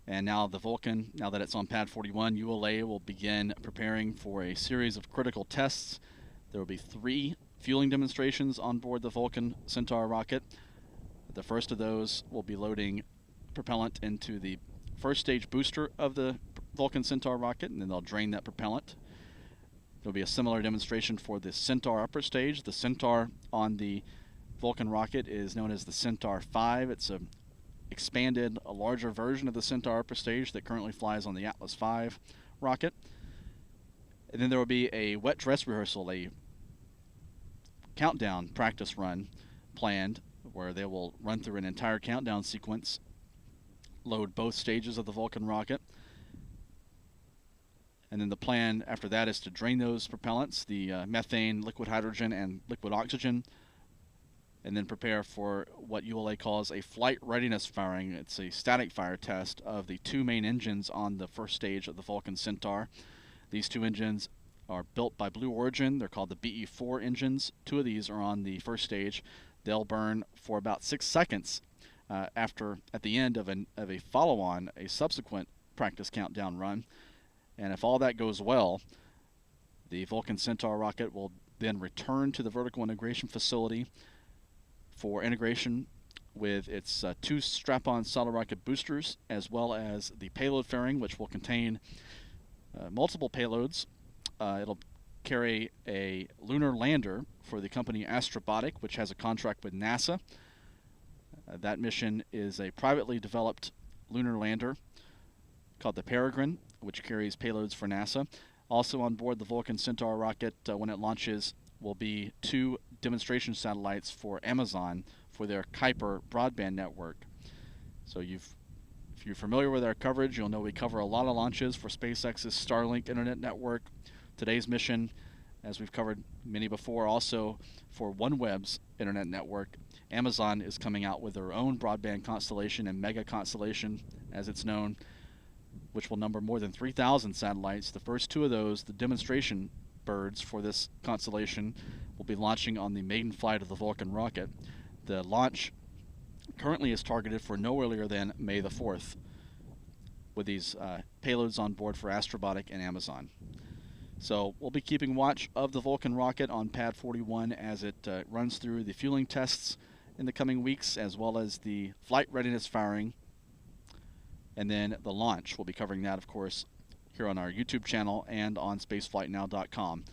And now the Vulcan, now that it's on pad 41, ULA will begin preparing for a series of critical tests. There will be 3 fueling demonstrations on board the Vulcan Centaur rocket. The first of those will be loading propellant into the first stage booster of the Vulcan Centaur rocket, and then they'll drain that propellant. There'll be a similar demonstration for the Centaur upper stage. The Centaur on the Vulcan rocket is known as the Centaur 5. It's a expanded, a larger version of the Centaur upper stage that currently flies on the Atlas V rocket. And then there will be a wet dress rehearsal, a countdown practice run planned, where they will run through an entire countdown sequence, load both stages of the Vulcan rocket, and then the plan after that is to drain those propellants, the methane, liquid hydrogen, and liquid oxygen, and then prepare for what ULA calls a flight readiness firing. It's a static fire test of the 2 main engines on the first stage of the Vulcan Centaur. These 2 engines are built by Blue Origin. They're called the BE-4 engines. 2 of these are on the first stage. They'll burn for about 6 seconds at the end of a follow-on, a subsequent practice countdown run. And if all that goes well, the Vulcan Centaur rocket will then return to the vertical integration facility for integration with its 2 strap-on solid rocket boosters, as well as the payload fairing, which will contain multiple payloads. It'll carry a lunar lander for the company Astrobotic, which has a contract with NASA. That mission is a privately developed lunar lander called the Peregrine, which carries payloads for NASA. Also on board the Vulcan Centaur rocket, when it launches, will be 2 demonstration satellites for Amazon for their Kuiper broadband network. So if you're familiar with our coverage, you'll know we cover a lot of launches for SpaceX's Starlink internet network. Today's mission, as we've covered many before, also for OneWeb's internet network. Amazon is coming out with their own broadband constellation, and mega constellation as it's known, which will number more than 3,000 satellites. The first 2 of those, the demonstration birds for this constellation, will be launching on the maiden flight of the Vulcan rocket. The launch currently is targeted for no earlier than May the 4th, with these payloads on board for Astrobotic and Amazon. So we'll be keeping watch of the Vulcan rocket on pad 41 as it runs through the fueling tests in the coming weeks, as well as the flight readiness firing, and then the launch. We'll be covering that, of course, here on our YouTube channel and on spaceflightnow.com.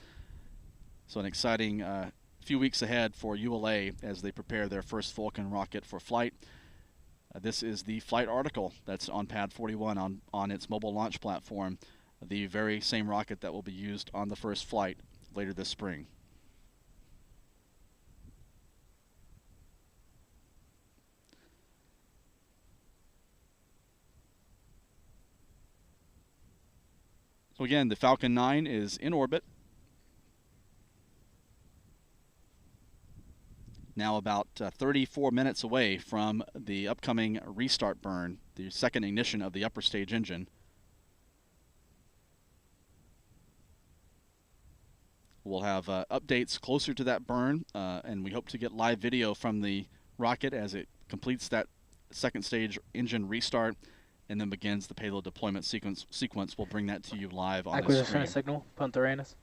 So an exciting few weeks ahead for ULA as they prepare their first Vulcan rocket for flight. This is the flight article that's on pad 41 on its mobile launch platform, the very same rocket that will be used on the first flight later this spring. So again, the Falcon 9 is in orbit. Now about 34 minutes away from the upcoming restart burn, the second ignition of the upper stage engine. We'll have updates closer to that burn, and we hope to get live video from the rocket as it completes that second stage engine restart and then begins the payload deployment sequence. We'll bring that to you live on the Acquisition screen. of signal, Punta Arenas.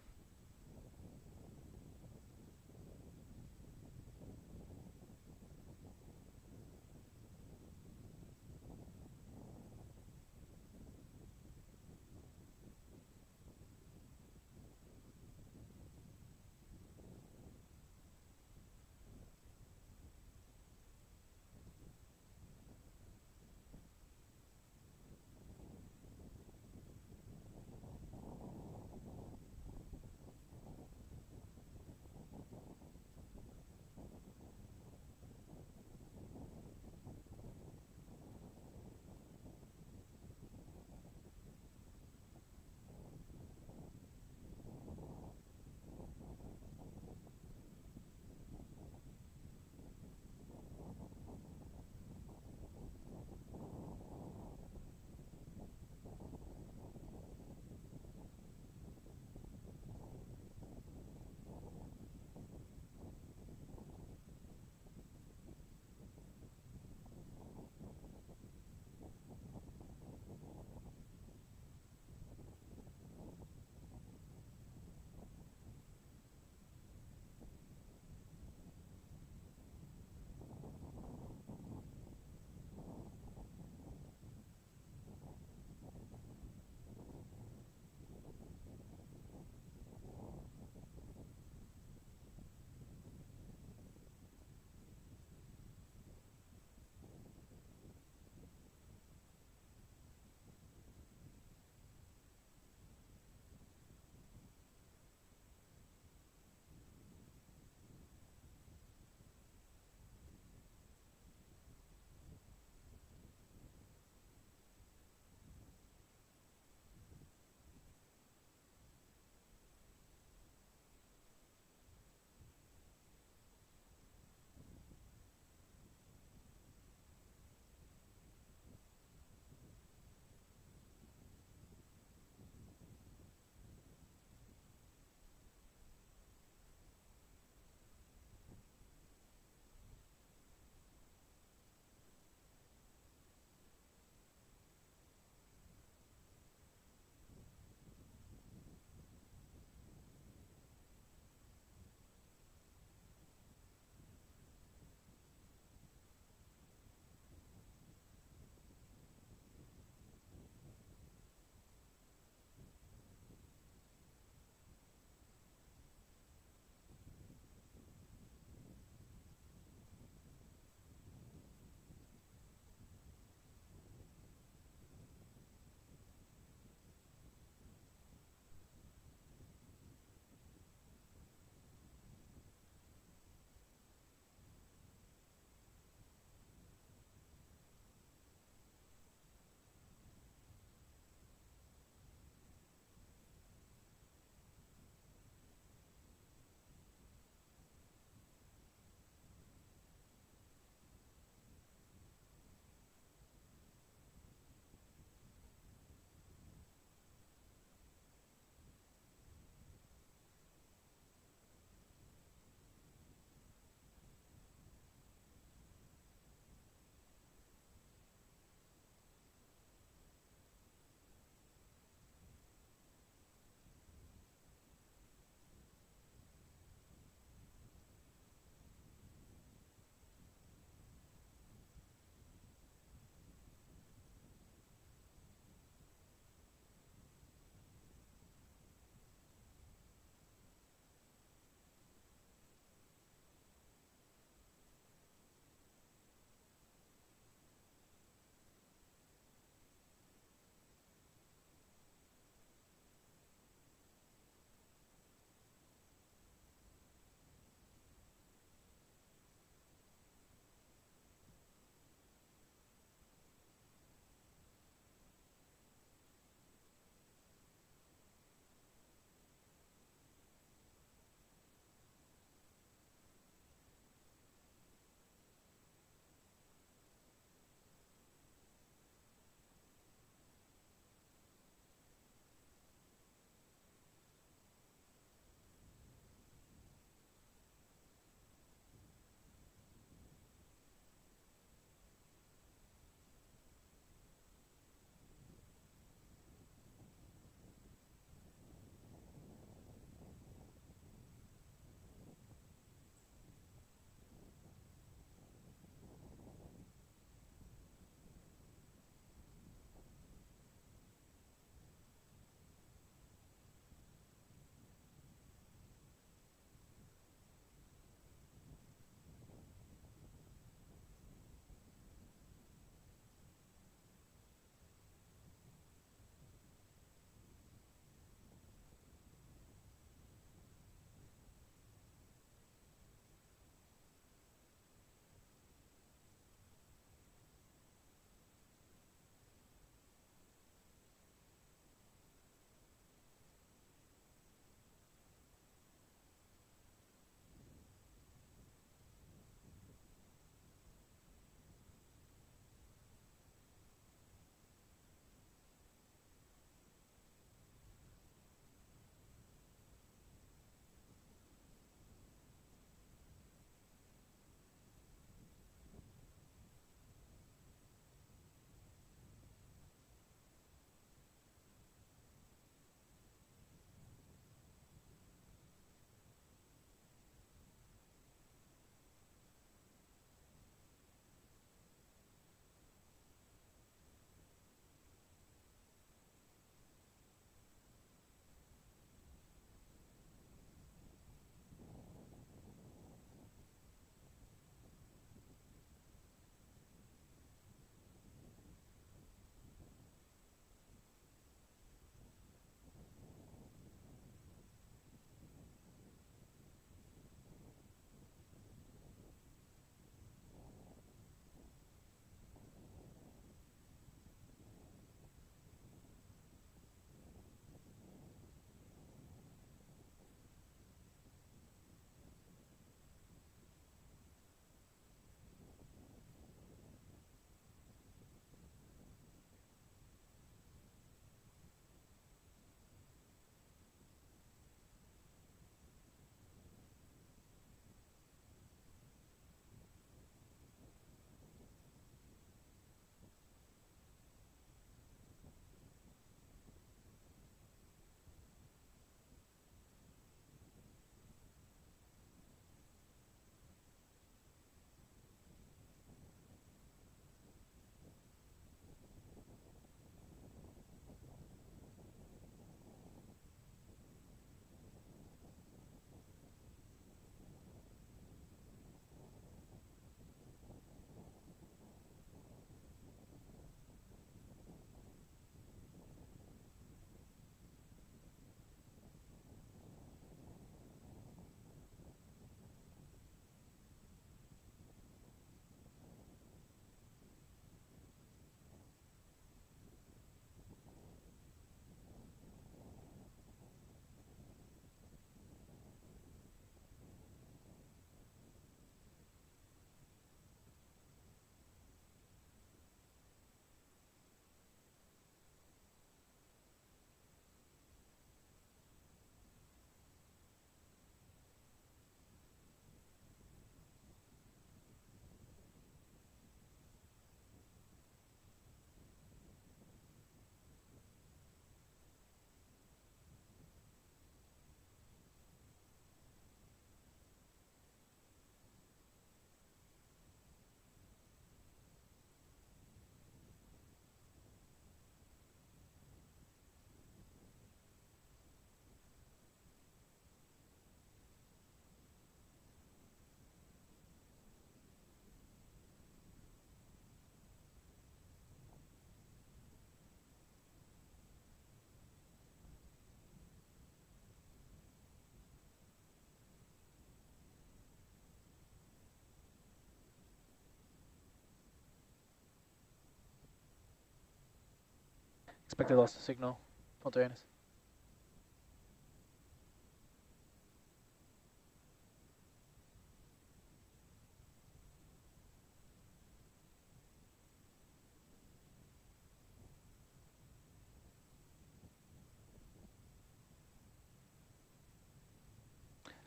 Expected loss of signal. Punta Arenas.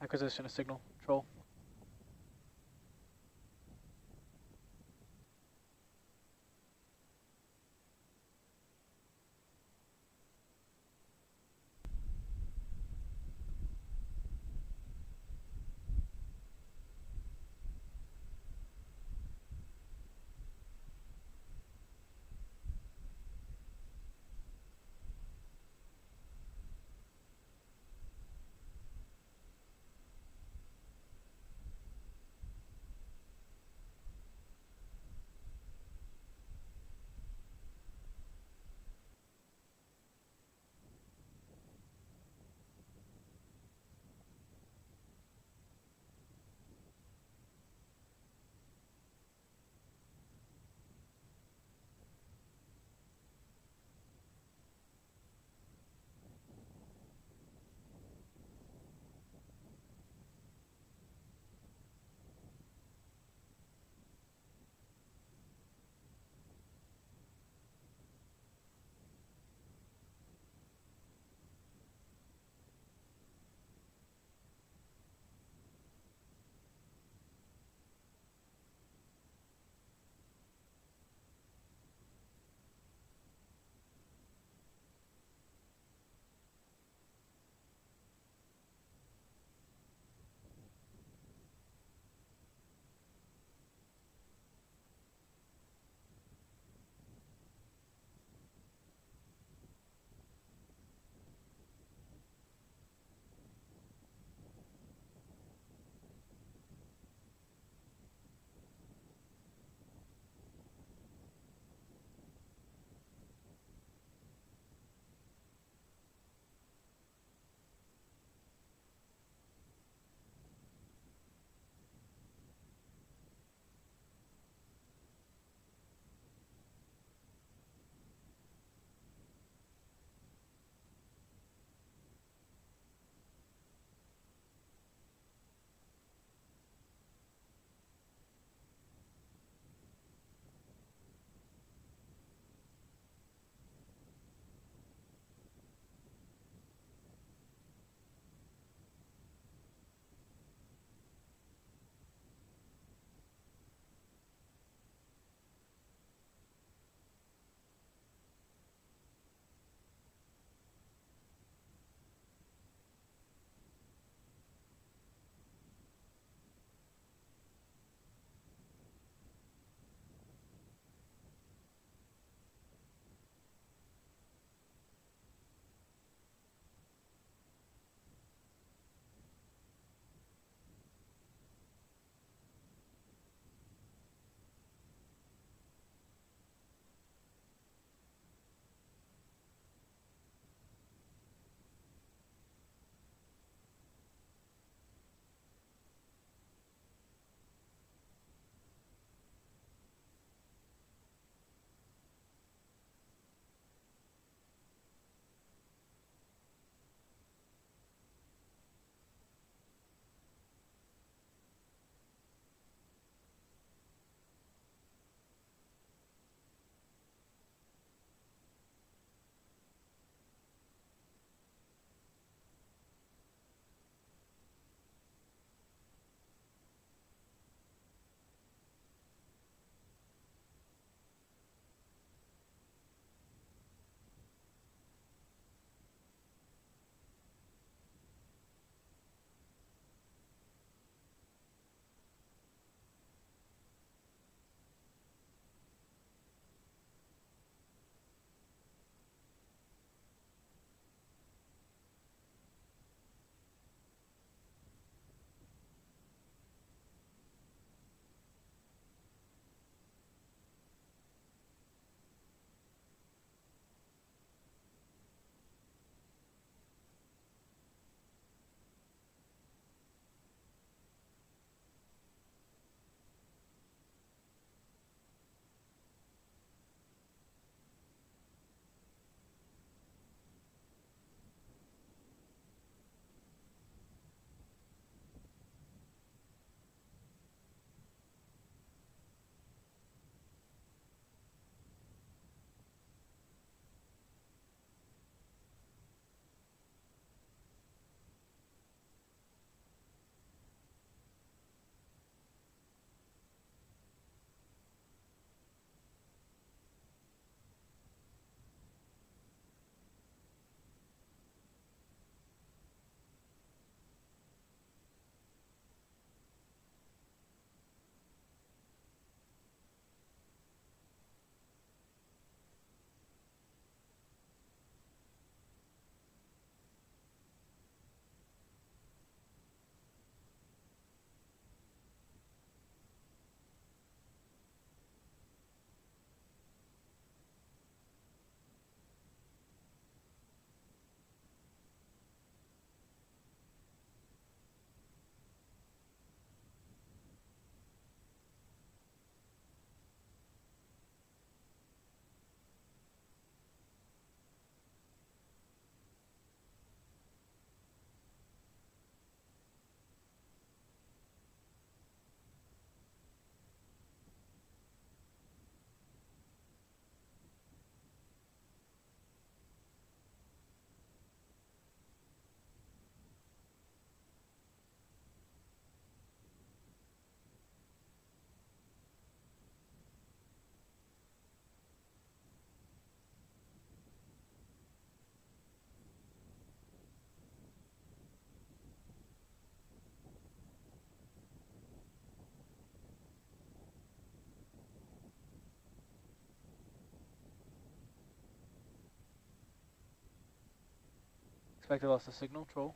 Acquisition of signal. Control. Expected loss of signal, troll.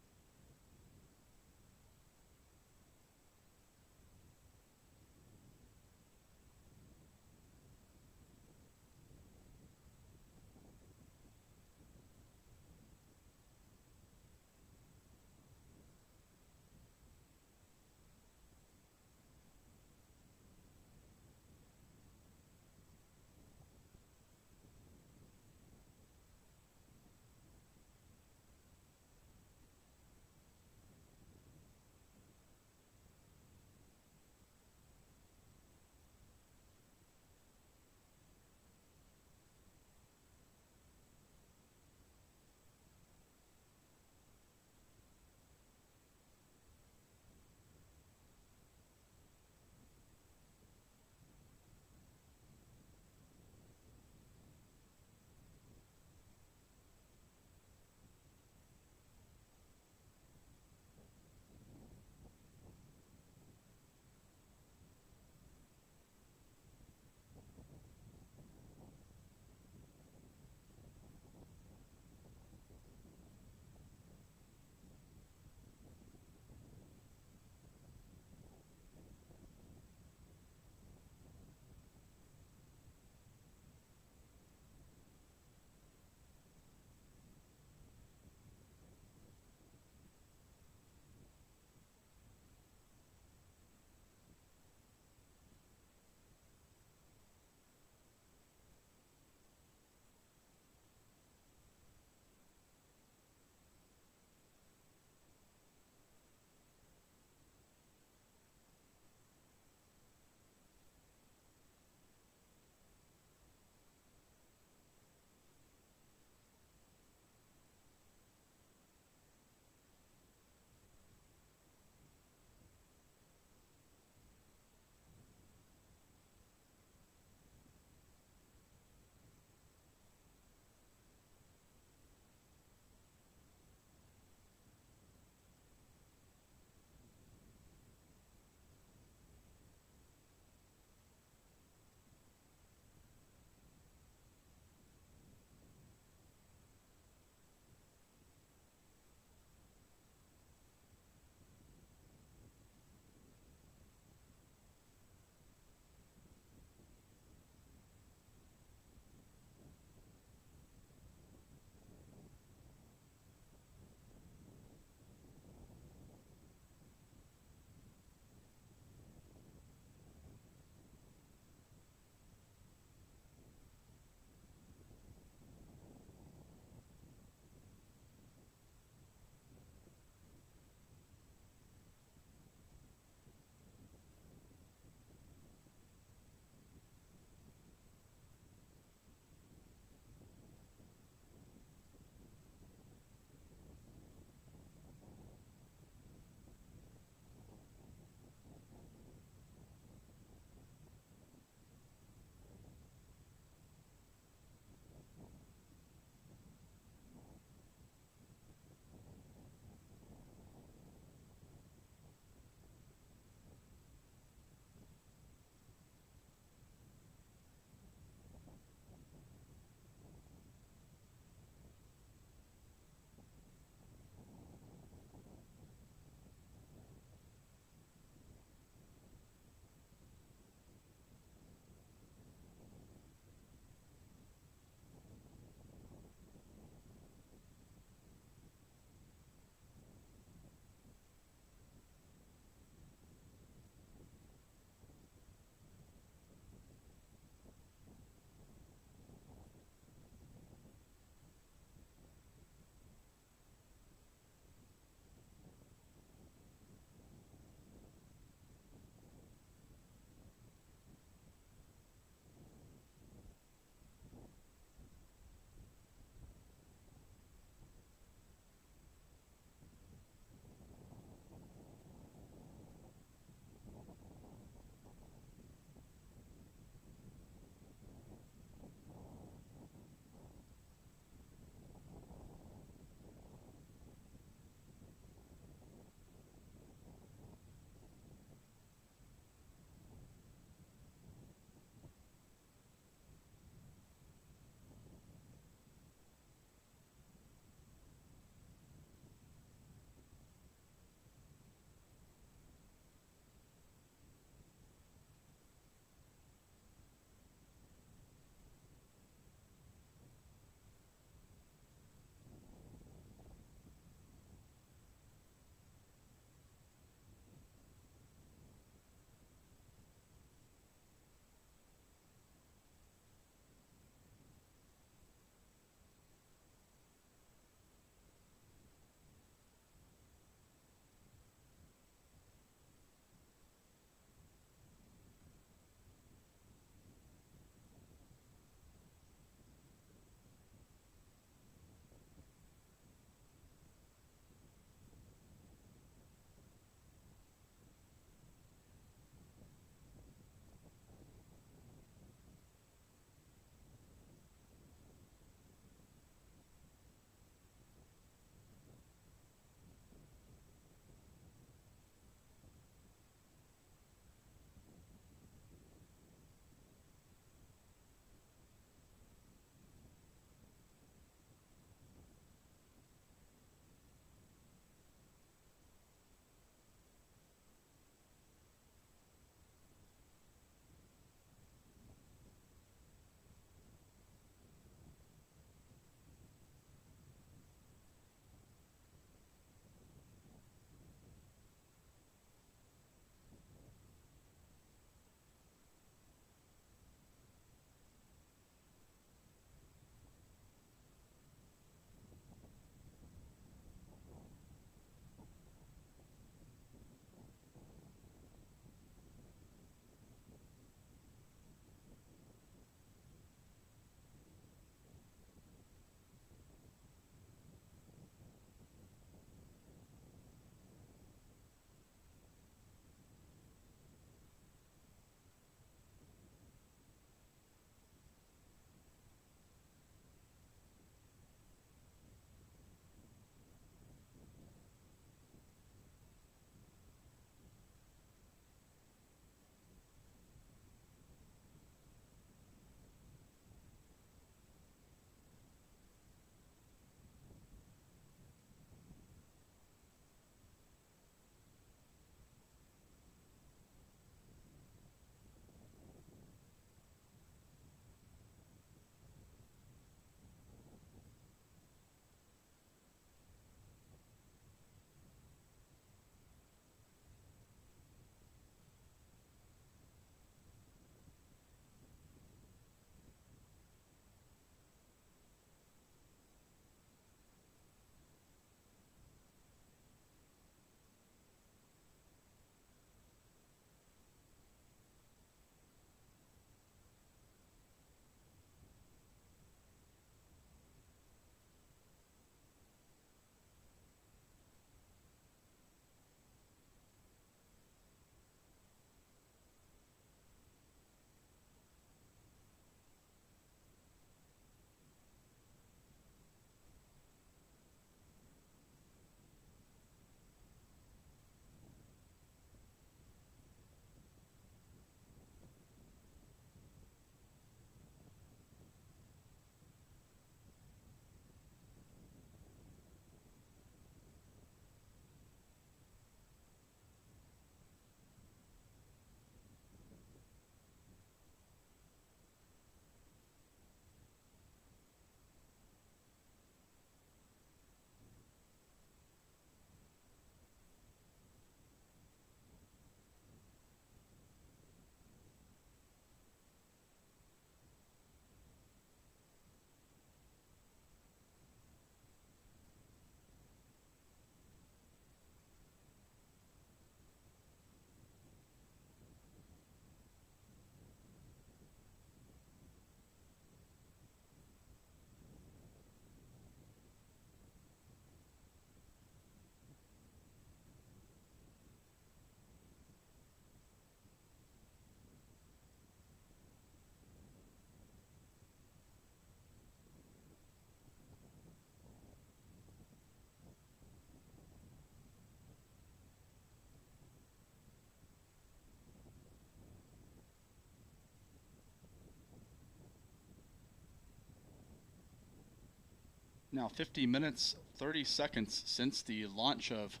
Now 50 minutes, 30 seconds since the launch of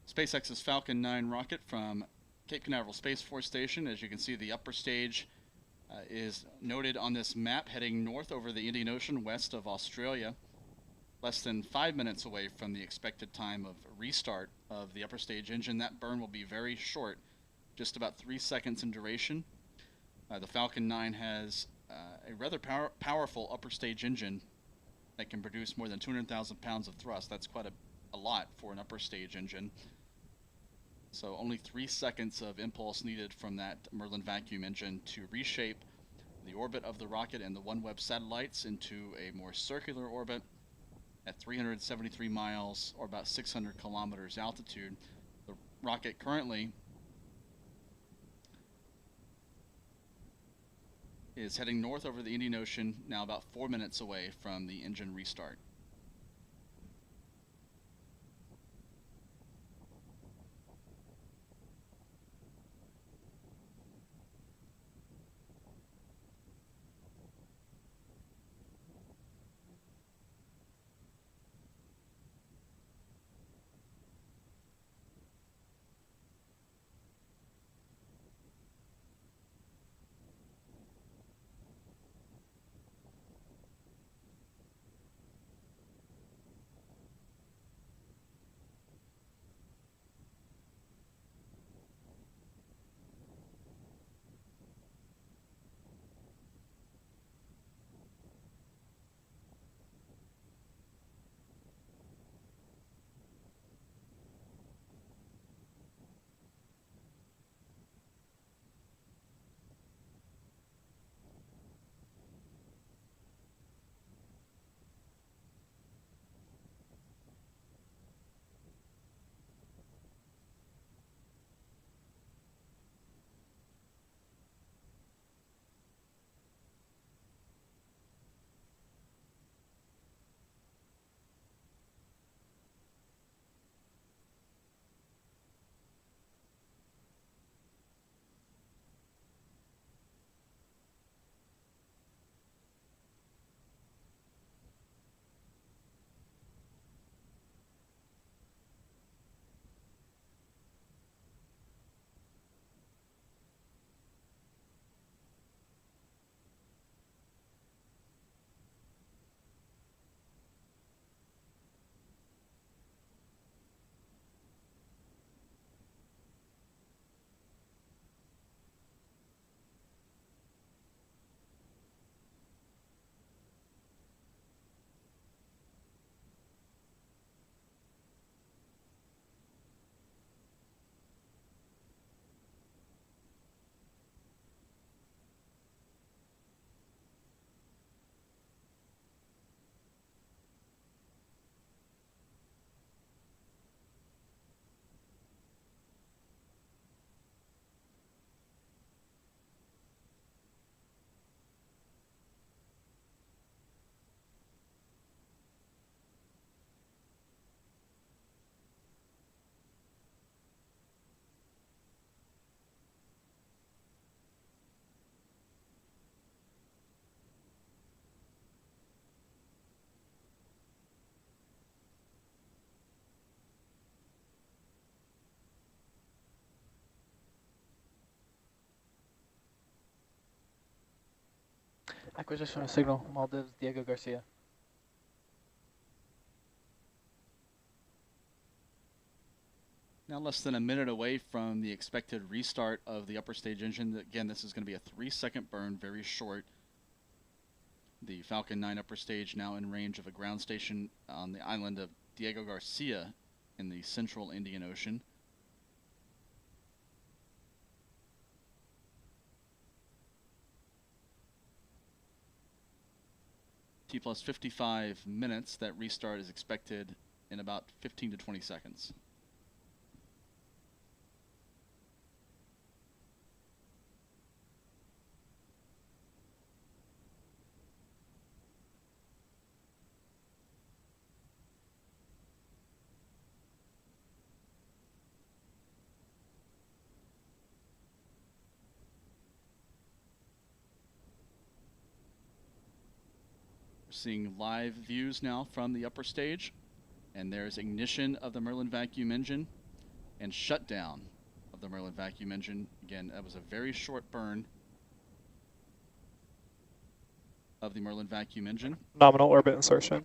SpaceX's Falcon 9 rocket from Cape Canaveral Space Force Station. As you can see, the upper stage is noted on this map heading north over the Indian Ocean west of Australia. Less than 5 minutes away from the expected time of restart of the upper stage engine. That burn will be very short, just about 3 seconds in duration. The Falcon 9 has a rather powerful upper stage engine that can produce more than 200,000 pounds of thrust. That's quite a lot for an upper stage engine. So only 3 seconds of impulse needed from that Merlin vacuum engine to reshape the orbit of the rocket and the OneWeb satellites into a more circular orbit at 373 miles or about 600 kilometers altitude. The rocket currently is heading north over the Indian Ocean, now about 4 minutes away from the engine restart. Acquisition of signal, Maldives, Diego Garcia. Now less than a minute away from the expected restart of the upper stage engine. Again, this is going to be a 3-second burn, very short. The Falcon 9 upper stage now in range of a ground station on the island of Diego Garcia in the central Indian Ocean. T plus 55 minutes. That restart is expected in about 15 to 20 seconds. Seeing live views now from the upper stage, and there's ignition of the Merlin vacuum engine and shutdown of the Merlin vacuum engine. Again, that was a very short burn of the Merlin vacuum engine. Nominal orbit insertion.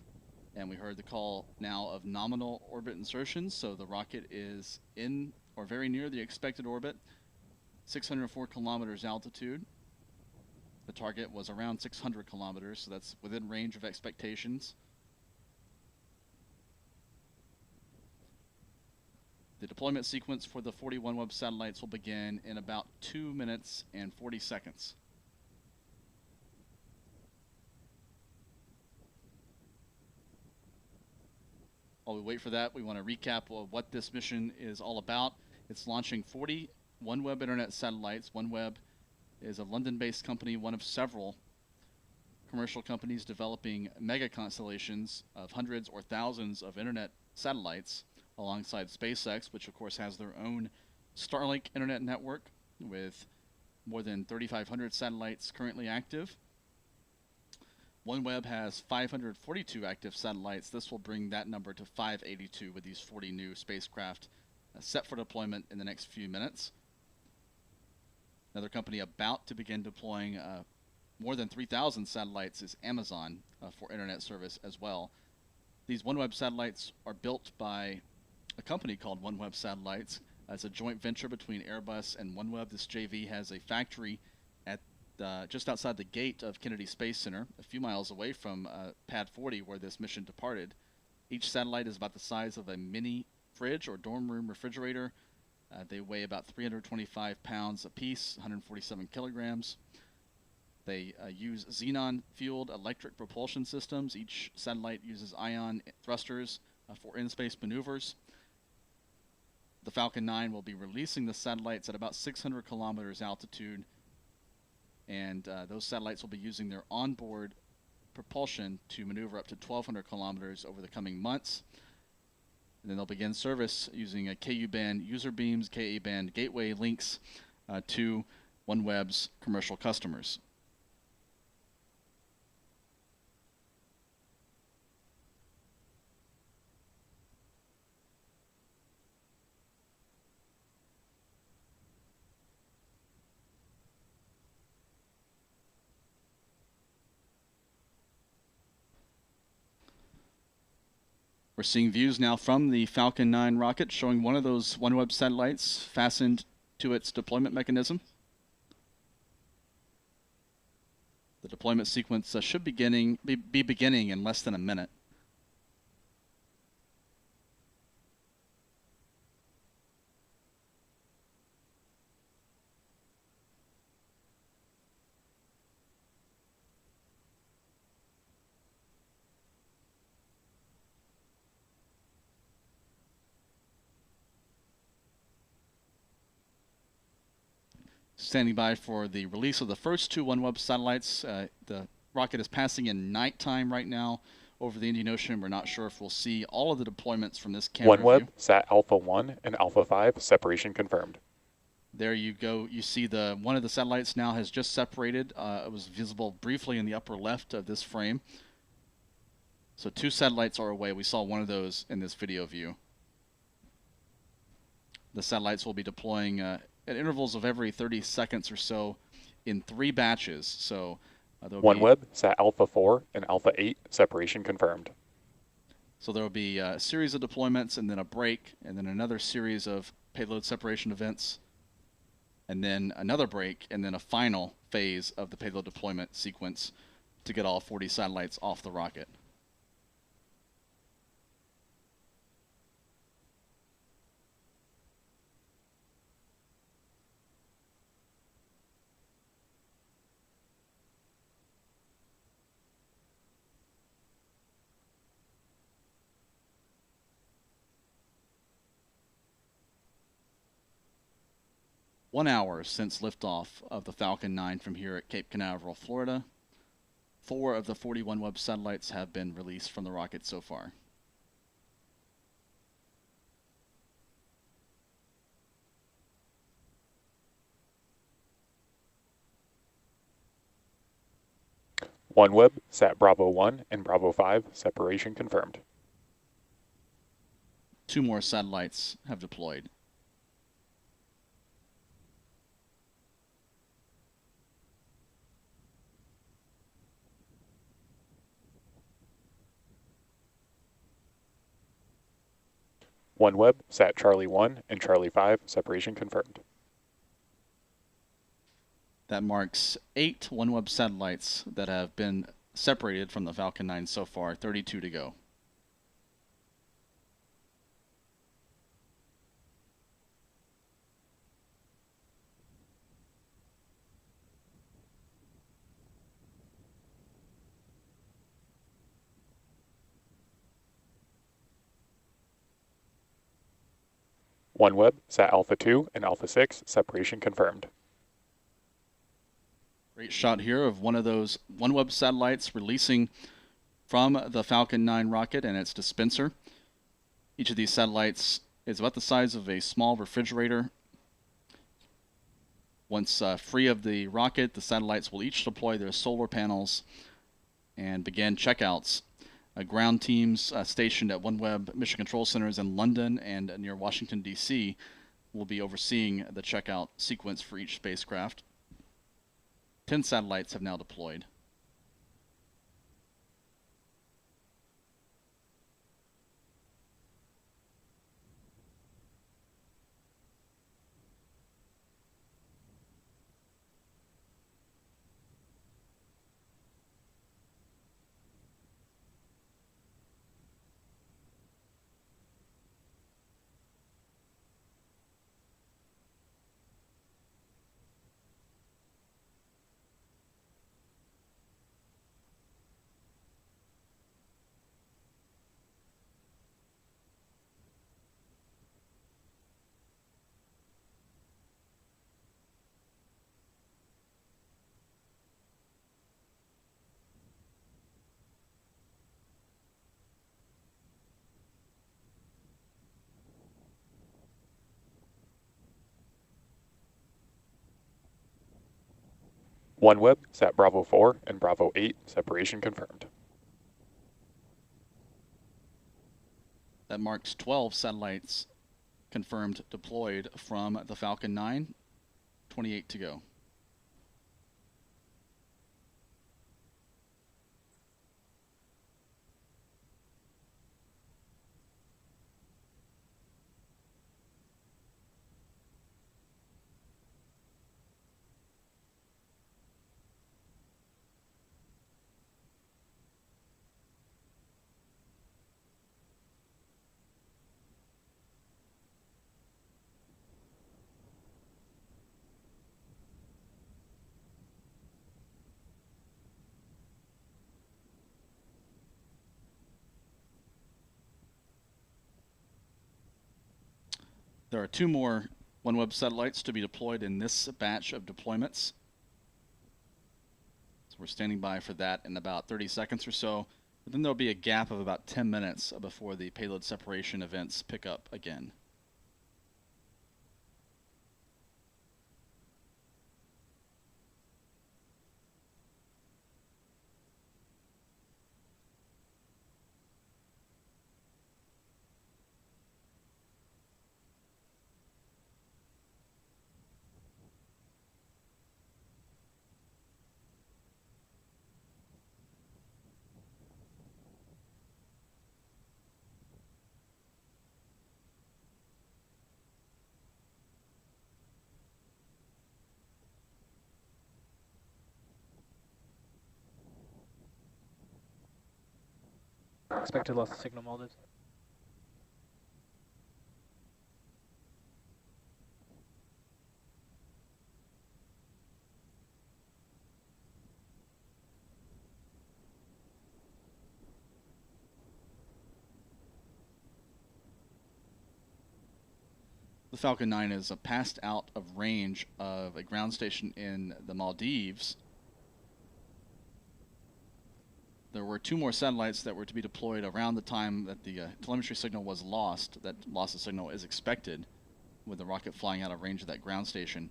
And we heard the call now of nominal orbit insertion, so the rocket is in or very near the expected orbit, 604 kilometers altitude. The target was around 600 kilometers, so that's within range of expectations. The deployment sequence for the 40 OneWeb satellites will begin in about 2 minutes and 40 seconds. While we wait for that, we want to recap what this mission is all about. It's launching 40 OneWeb internet satellites. OneWeb is a London-based company, one of several commercial companies developing mega constellations of hundreds or thousands of internet satellites alongside SpaceX, which of course has their own Starlink internet network with more than 3,500 satellites currently active. OneWeb has 542 active satellites. This will bring that number to 582 with these 40 new spacecraft set for deployment in the next few minutes. Another company about to begin deploying more than 3,000 satellites is Amazon for internet service as well. These OneWeb satellites are built by a company called OneWeb Satellites as a joint venture between Airbus and OneWeb. This JV has a factory at just outside the gate of Kennedy Space Center, a few miles away from Pad 40 where this mission departed. Each satellite is about the size of a mini fridge or dorm room refrigerator. They weigh about 325 pounds apiece, 147 kilograms. They use xenon-fueled electric propulsion systems. Each satellite uses ion thrusters for in-space maneuvers. The Falcon 9 will be releasing the satellites at about 600 kilometers altitude, and those satellites will be using their onboard propulsion to maneuver up to 1,200 kilometers over the coming months. And then they'll begin service using a Ku-band user beams, Ka-band gateway links to OneWeb's commercial customers. We're seeing views now from the Falcon 9 rocket showing one of those OneWeb satellites fastened to its deployment mechanism. The deployment sequence should be beginning in less than a minute. Standing by for the release of the first two OneWeb satellites. The rocket is passing in nighttime right now over the Indian Ocean. We're not sure if we'll see all of the deployments from this camera view. OneWeb, Sat Alpha 1 and Alpha 5, separation confirmed. There you go. You see one of the satellites now has just separated. It was visible briefly in the upper left of this frame. So two satellites are away. We saw one of those in this video view. The satellites will be deploying at intervals of every 30 seconds or so in 3 batches. So OneWeb, Sat Alpha 4 and Alpha 8, separation confirmed. So there will be a series of deployments and then a break and then another series of payload separation events and then another break and then a final phase of the payload deployment sequence to get all 40 satellites off the rocket. One hour since liftoff of the Falcon 9 from here at Cape Canaveral, Florida. 4 of the 40 OneWeb satellites have been released from the rocket so far. OneWeb, Sat Bravo 1 and Bravo 5, separation confirmed. 2 more satellites have deployed. OneWeb, Sat Charlie 1 and Charlie 5, separation confirmed. That marks 8 OneWeb satellites that have been separated from the Falcon 9 so far, 32 to go. OneWeb, Sat Alpha 2 and Alpha 6, separation confirmed. Great shot here of one of those OneWeb satellites releasing from the Falcon 9 rocket and its dispenser. Each of these satellites is about the size of a small refrigerator. Once free of the rocket, the satellites will each deploy their solar panels and begin checkouts. Ground teams stationed at OneWeb Mission Control Centers in London and near Washington, D.C. will be overseeing the checkout sequence for each spacecraft. 10 satellites have now deployed. OneWeb, Sat Bravo 4 and Bravo 8, separation confirmed. That marks 12 satellites confirmed deployed from the Falcon 9, 28 to go. There are 2 more OneWeb satellites to be deployed in this batch of deployments. So we're standing by for that in about 30 seconds or so. But then there'll be a gap of about 10 minutes before the payload separation events pick up again. Expected loss of signal Maldives. The Falcon 9 is passed out of range of a ground station in the Maldives. There were 2 more satellites that were to be deployed around the time that the telemetry signal was lost. That loss of signal is expected with the rocket flying out of range of that ground station.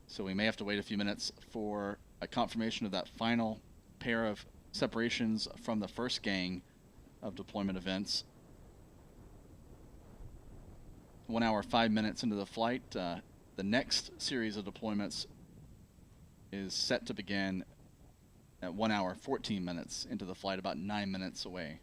So we may have to wait a few minutes for a confirmation of that final pair of separations from the first gang of deployment events. 1 hour, 5 minutes into the flight, the next series of deployments is set to begin at 1 hour, 14 minutes into the flight, about 9 minutes away.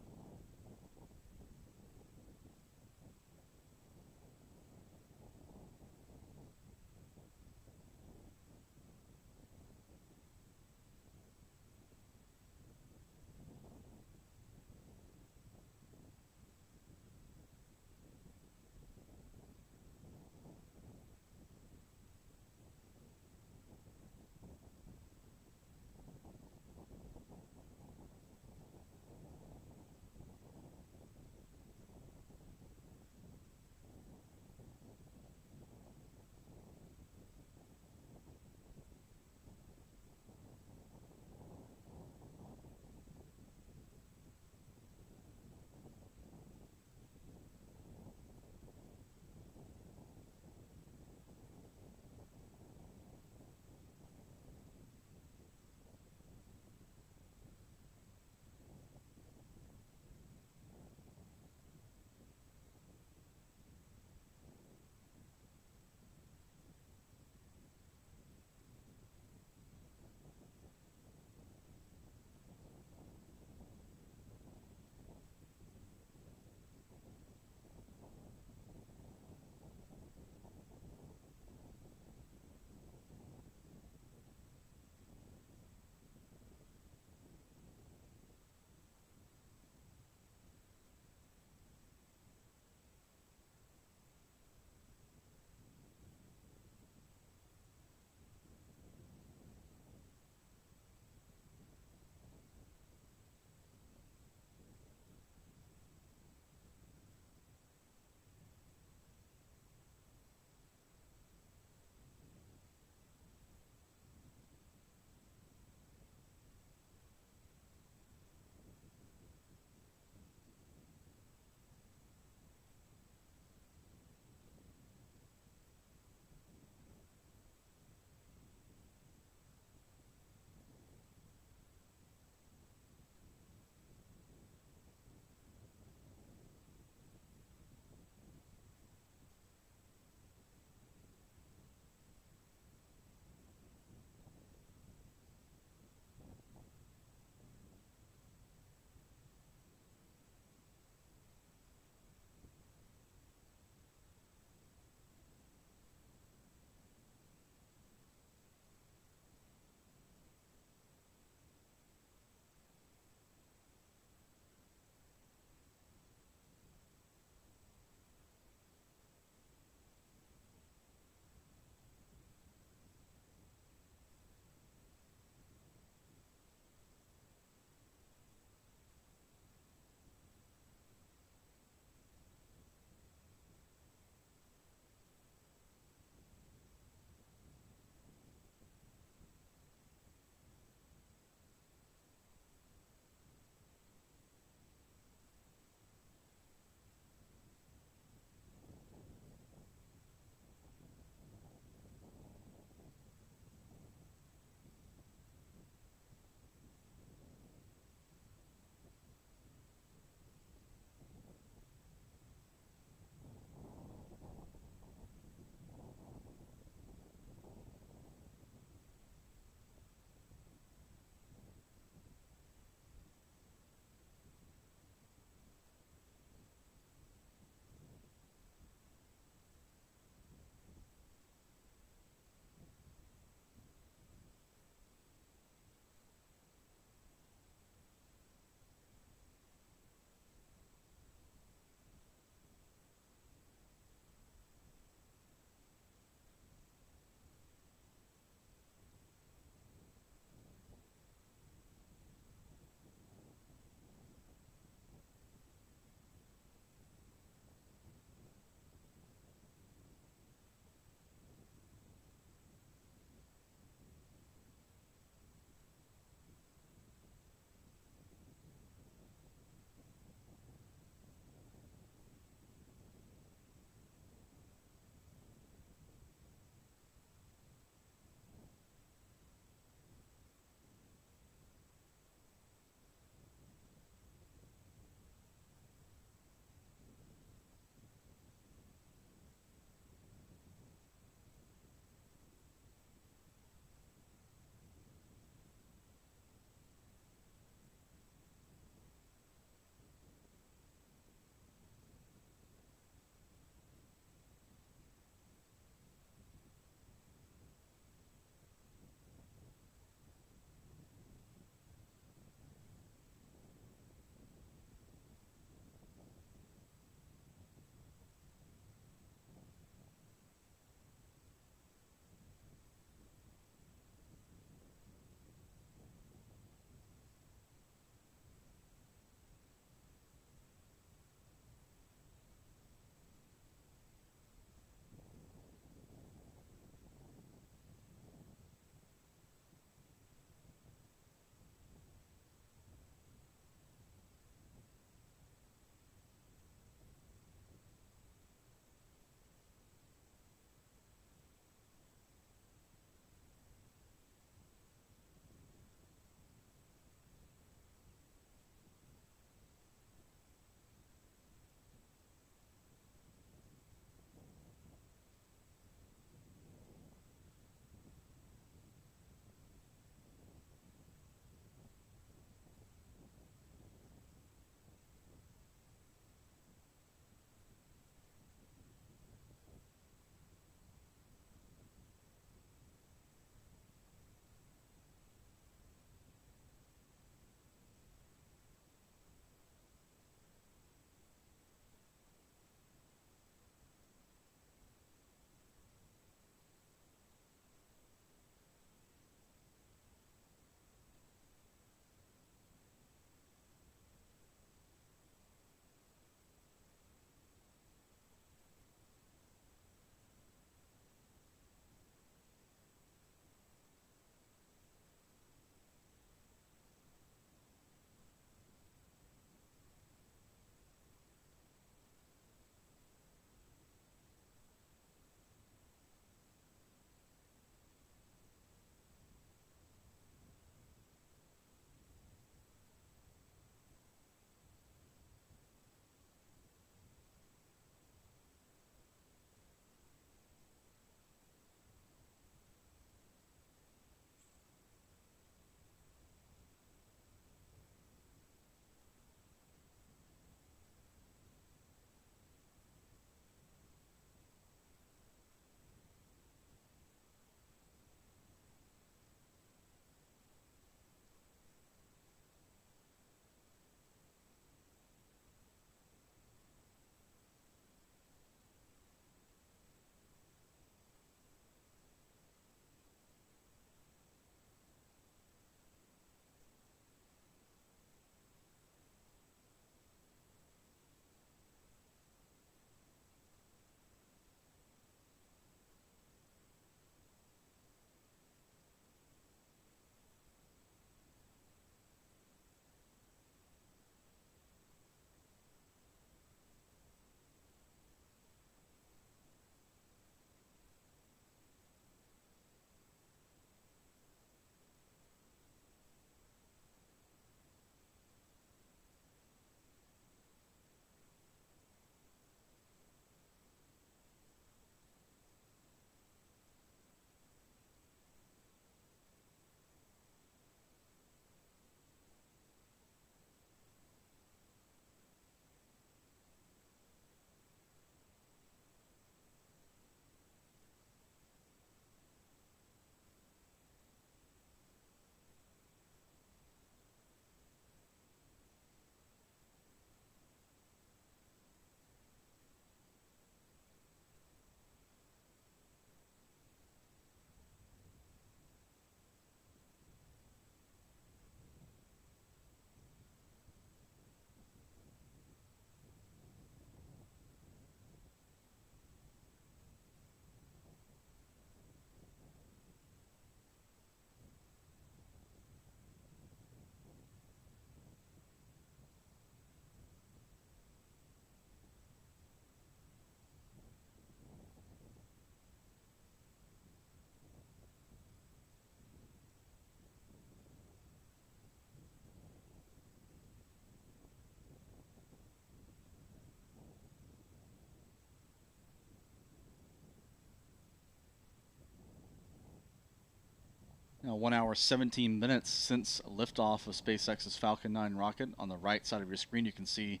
Now 1 hour 17 minutes since liftoff of SpaceX's Falcon 9 rocket. On the right side of your screen you can see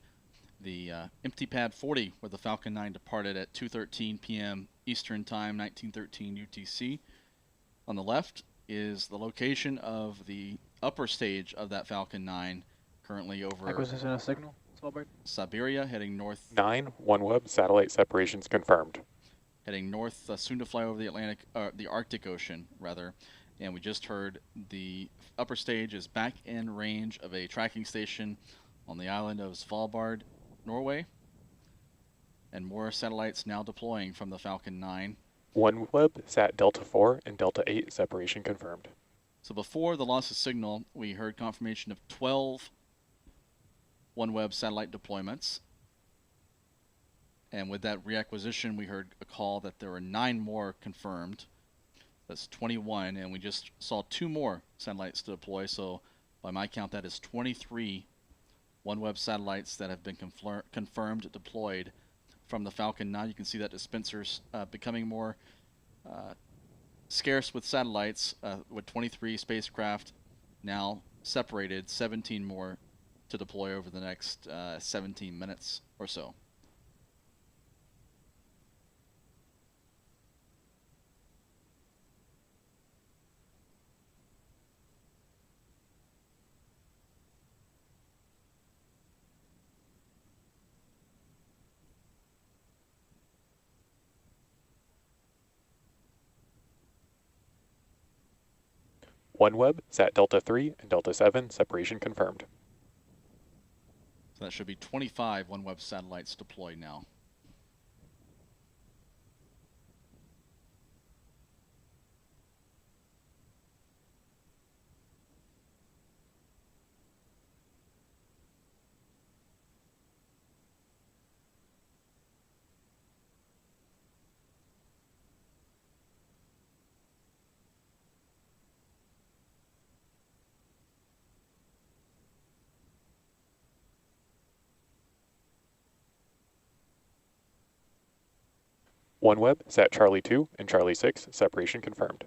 the empty pad 40 where the Falcon 9 departed at 2:13 p.m. Eastern Time, 1913 UTC. On the left is the location of the upper stage of that Falcon 9, currently over Acquisition of signal, Svalbard. Siberia, heading north. 9, OneWeb, satellite separations confirmed. Heading north, soon to fly over the Arctic Ocean, rather. And we just heard the upper stage is back in range of a tracking station on the island of Svalbard, Norway. And more satellites now deploying from the Falcon 9. OneWeb, sat Delta 4 and Delta 8, separation confirmed. So before the loss of signal, we heard confirmation of 12 OneWeb satellite deployments. And with that reacquisition, we heard a call that there were 9 more confirmed. That's 21, and we just saw 2 more satellites to deploy. So by my count, that is 23 OneWeb satellites that have been confirmed deployed from the Falcon 9. You can see that dispenser's becoming more scarce with satellites, with 23 spacecraft now separated, 17 more to deploy over the next 17 minutes or so. OneWeb, sat Delta 3 and Delta 7, separation confirmed. So that should be 25 OneWeb satellites deployed now. OneWeb, sat Charlie 2 and Charlie 6, separation confirmed.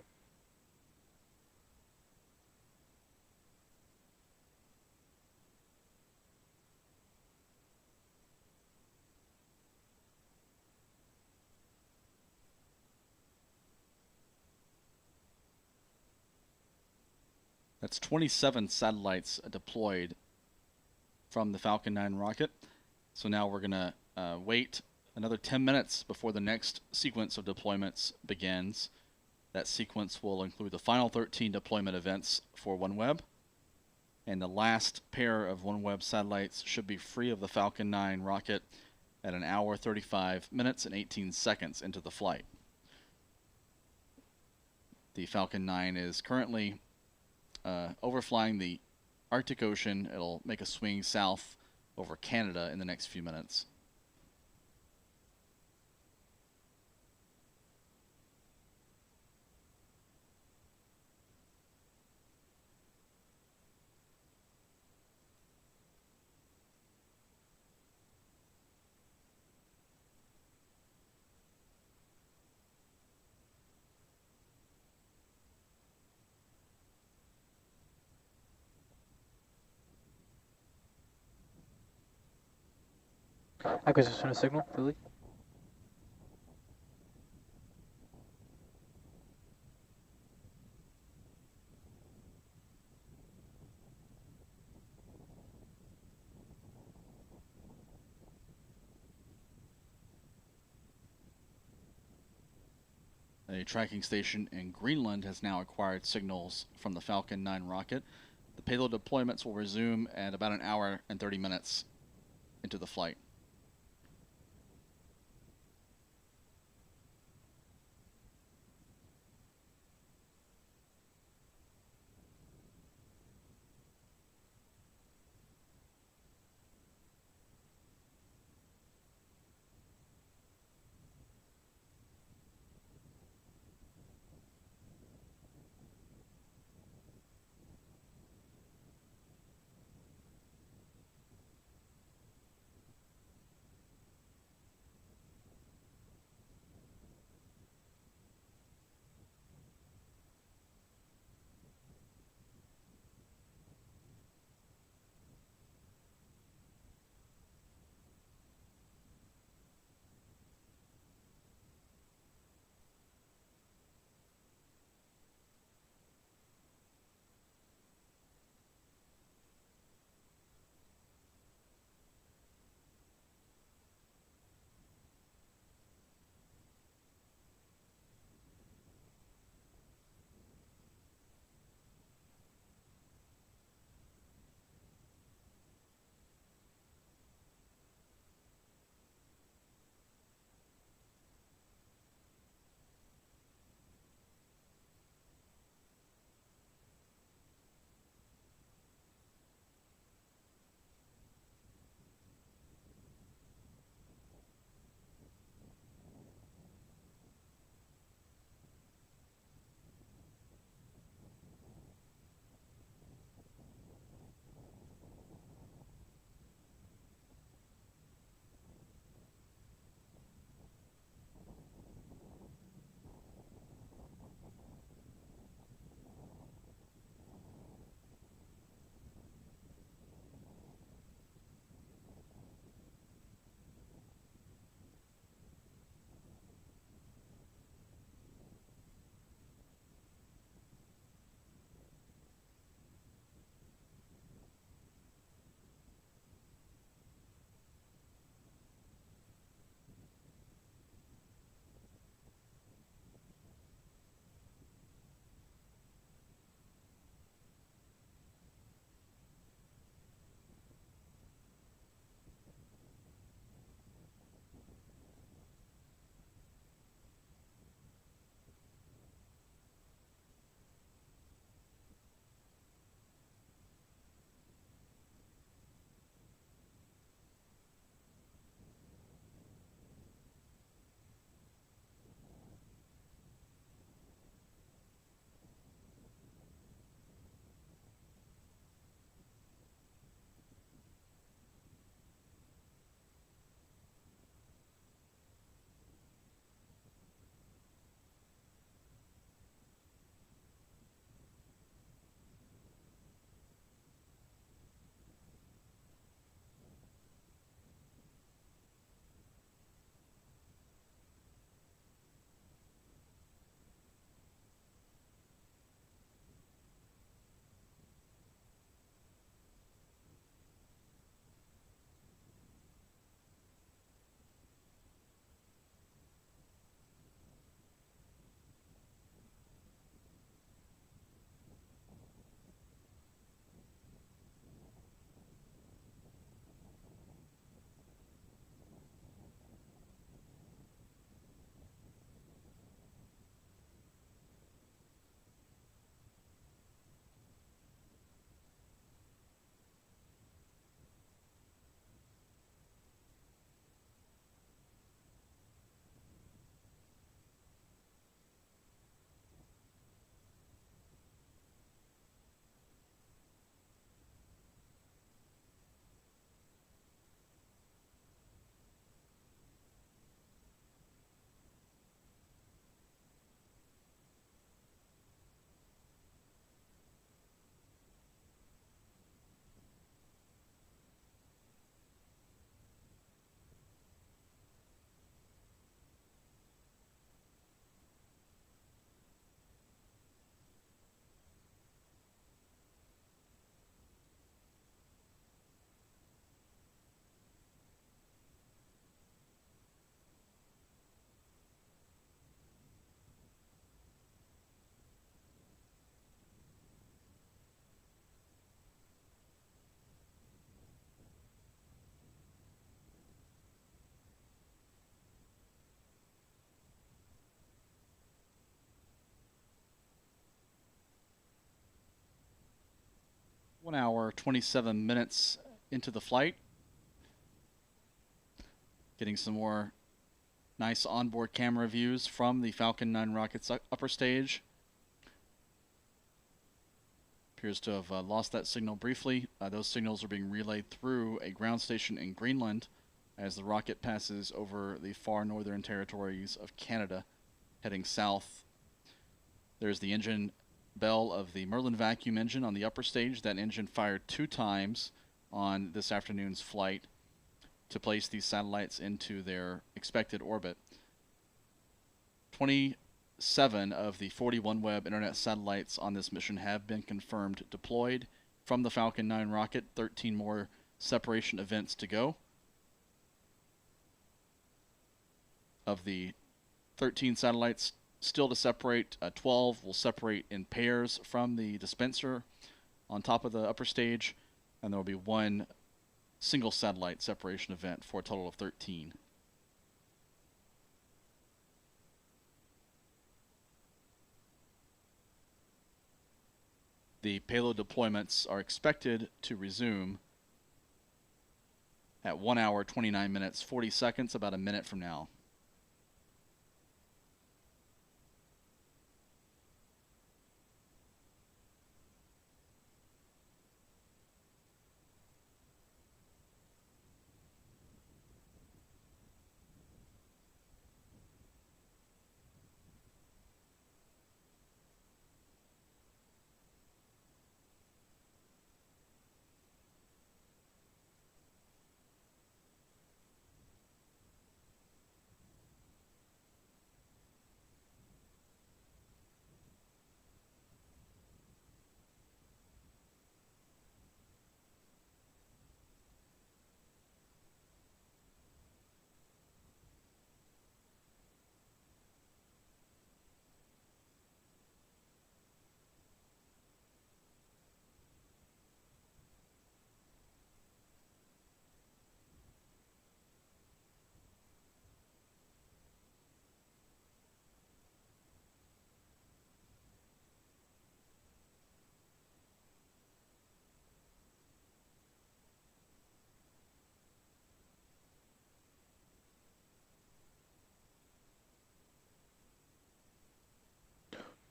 That's 27 satellites deployed from the Falcon 9 rocket. So now we're going to wait another 10 minutes before the next sequence of deployments begins. That sequence will include the final 13 deployment events for OneWeb, and the last pair of OneWeb satellites should be free of the Falcon 9 rocket at 1 hour 35 minutes and 18 seconds into the flight. The Falcon 9 is currently overflying the Arctic Ocean. It'll make a swing south over Canada in the next few minutes. Acquisition of signal, Philly. A tracking station in Greenland has now acquired signals from the Falcon 9 rocket. The payload deployments will resume at about 1 hour and 30 minutes into the flight. 1 hour, 27 minutes into the flight. Getting some more nice onboard camera views from the Falcon 9 rocket's upper stage. Appears to have lost that signal briefly. Those signals are being relayed through a ground station in Greenland as the rocket passes over the far northern territories of Canada, heading south. There's the engine bell of the Merlin vacuum engine on the upper stage. That engine fired 2 times on this afternoon's flight to place these satellites into their expected orbit. 27 of the 40 OneWeb internet satellites on this mission have been confirmed deployed from the Falcon 9 rocket. 13 more separation events to go. Of the 13 satellites still to separate, 12 will separate in pairs from the dispenser on top of the upper stage, and there will be 1 single satellite separation event for a total of 13. The payload deployments are expected to resume at 1 hour, 29 minutes, 40 seconds, about a minute from now.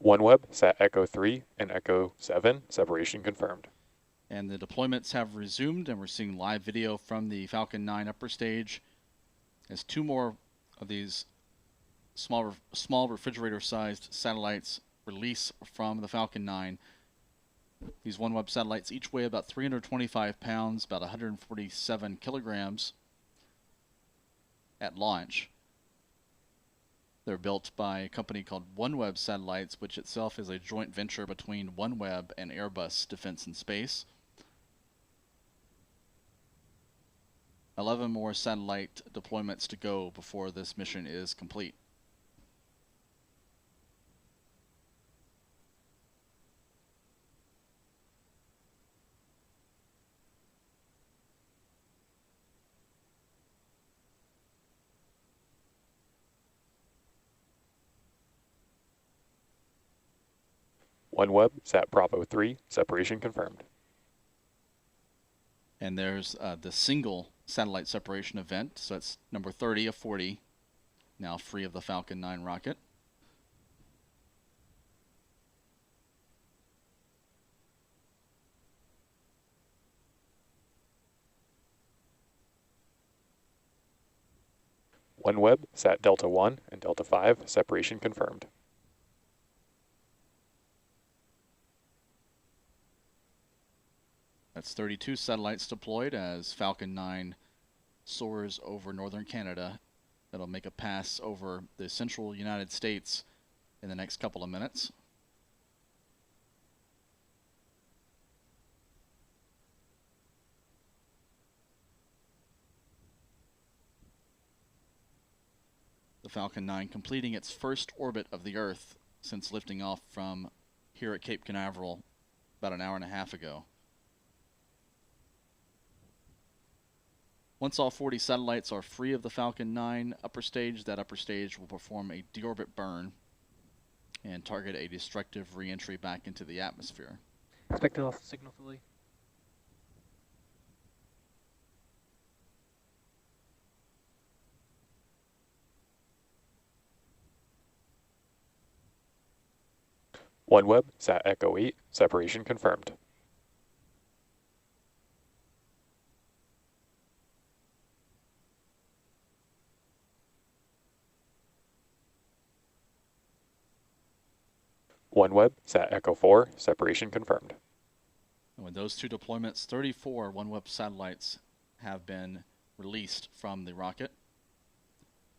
OneWeb, sat Echo 3 and Echo 7, separation confirmed. And the deployments have resumed, and we're seeing live video from the Falcon 9 upper stage as 2 more of these small refrigerator-sized satellites release from the Falcon 9. These OneWeb satellites each weigh about 325 pounds, about 147 kilograms at launch. They're built by a company called OneWeb Satellites, which itself is a joint venture between OneWeb and Airbus Defence and Space. 11 more satellite deployments to go before this mission is complete. OneWeb, sat Bravo 3, separation confirmed. And there's the single satellite separation event, so that's number 30 of 40, now free of the Falcon 9 rocket. OneWeb, sat Delta 1 and Delta 5, separation confirmed. That's 32 satellites deployed as Falcon 9 soars over northern Canada. That'll make a pass over the central United States in the next couple of minutes. The Falcon 9 completing its first orbit of the Earth since lifting off from here at Cape Canaveral about an hour and a half ago. Once all 40 satellites are free of the Falcon 9 upper stage, that upper stage will perform a deorbit burn and target a destructive re-entry back into the atmosphere. Expect to lost the signal, Philly. OneWeb, Sat Echo 8, separation confirmed. OneWeb, Sat Echo 4, separation confirmed. And with those two deployments, 34 OneWeb satellites have been released from the rocket.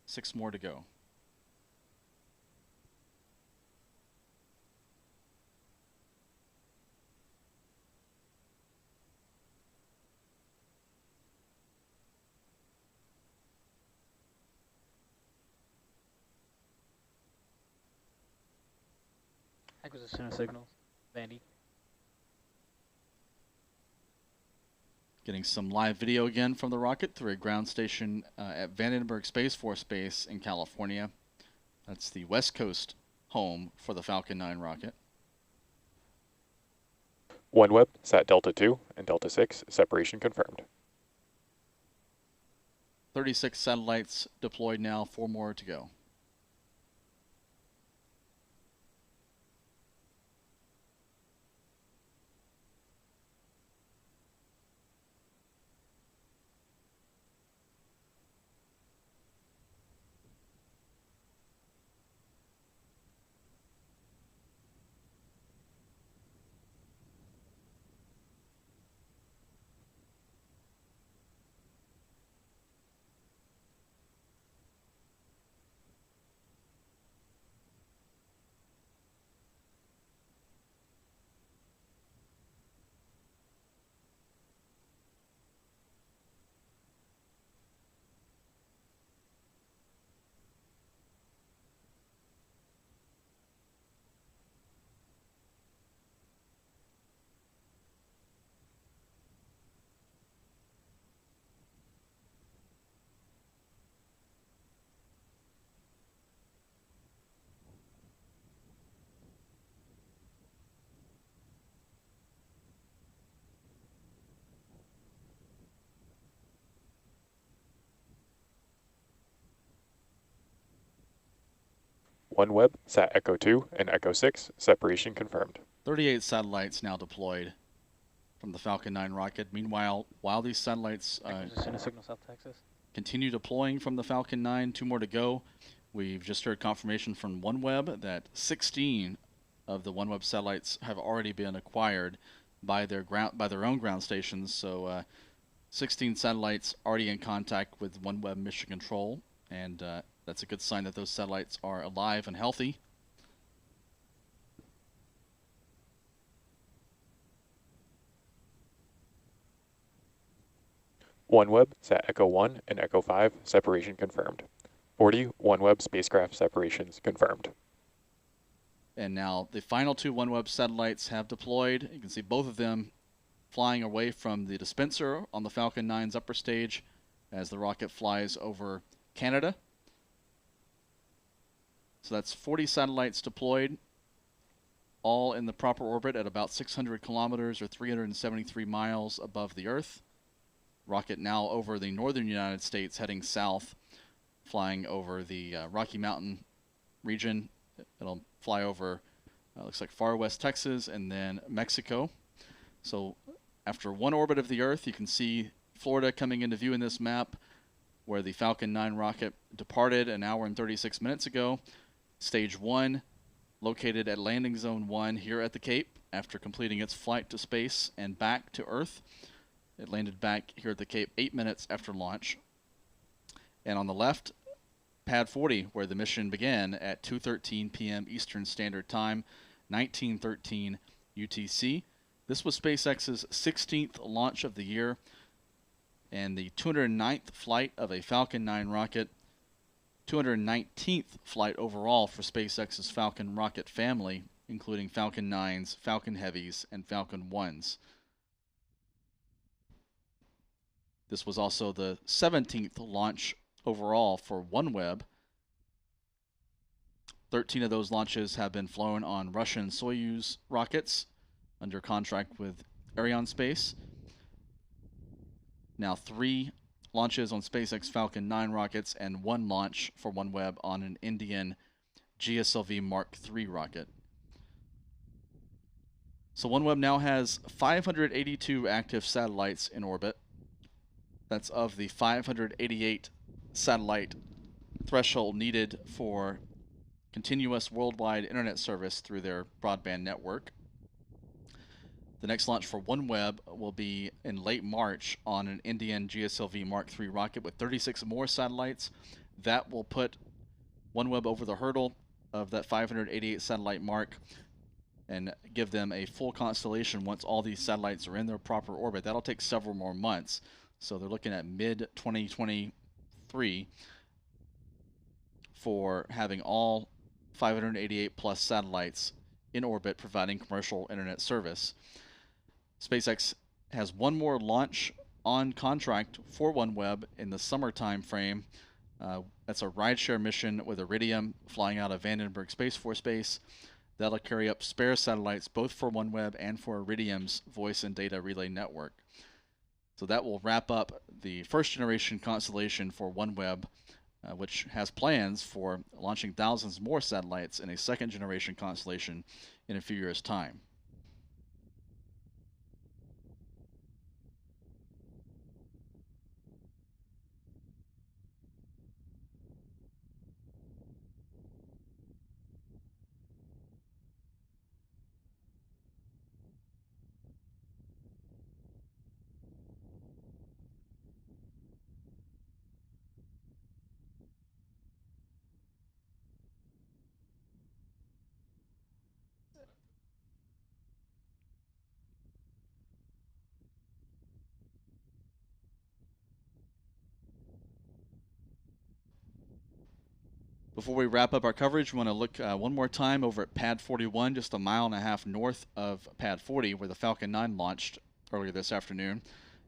6 more to go. Acquisition of signals. Vandy. Getting some live video again from the rocket through a ground station at Vandenberg Space Force Base in California. That's the West Coast home for the Falcon 9 rocket. OneWeb, Sat Delta 2 and Delta 6, separation confirmed. 36 satellites deployed now, 4 more to go. OneWeb, Sat Echo 2 and Echo 6, separation confirmed. 38 satellites now deployed from the Falcon 9 rocket. Meanwhile, while these satellites Acquisition of signal South Texas. continue deploying from the Falcon 9, 2 more to go, we've just heard confirmation from OneWeb that 16 of the OneWeb satellites have already been acquired by their own ground stations. So 16 satellites already in contact with OneWeb mission control, and that's a good sign that those satellites are alive and healthy. OneWeb, Sat Echo 1 and Echo 5, separation confirmed. 40 OneWeb spacecraft separations confirmed. And now the final 2 OneWeb satellites have deployed. You can see both of them flying away from the dispenser on the Falcon 9's upper stage as the rocket flies over Canada. So that's 40 satellites deployed, all in the proper orbit at about 600 kilometers or 373 miles above the Earth. Rocket now over the northern United States, heading south, flying over the Rocky Mountain region. It'll fly over, looks like far west Texas and then Mexico. So after one orbit of the Earth, you can see Florida coming into view in this map, where the Falcon 9 rocket departed an hour and 36 minutes ago. Stage 1 located at landing zone 1 here at the Cape after completing its flight to space and back to Earth. It landed back here at the Cape 8 minutes after launch. And on the left, Pad 40, where the mission began at 2:13 p.m. Eastern Standard Time, 1913 UTC. This was SpaceX's 16th launch of the year and the 209th flight of a Falcon 9 rocket, 219th flight overall for SpaceX's Falcon rocket family, including Falcon 9s, Falcon Heavies, and Falcon 1s. This was also the 17th launch overall for OneWeb. 13 of those launches have been flown on Russian Soyuz rockets under contract with Arianespace. Now 3 launches on SpaceX Falcon 9 rockets and 1 launch for OneWeb on an Indian GSLV Mark III rocket. So OneWeb now has 582 active satellites in orbit. That's of the 588 satellite threshold needed for continuous worldwide internet service through their broadband network. The next launch for OneWeb will be in late March on an Indian GSLV Mark III rocket with 36 more satellites. That will put OneWeb over the hurdle of that 588 satellite mark and give them a full constellation once all these satellites are in their proper orbit. That'll take several more months. So they're looking at mid-2023 for having all 588 plus satellites in orbit providing commercial internet service. SpaceX has one more launch on contract for OneWeb in the summer time frame. That's a rideshare mission with Iridium flying out of Vandenberg Space Force Base. That'll carry up spare satellites both for OneWeb and for Iridium's voice and data relay network. So that will wrap up the first generation constellation for OneWeb, which has plans for launching thousands more satellites in a second generation constellation in a few years' time. Before we wrap up our coverage, we want to look one more time over at Pad 41, just a mile and a half north of Pad 40, where the Falcon 9 launched earlier this afternoon.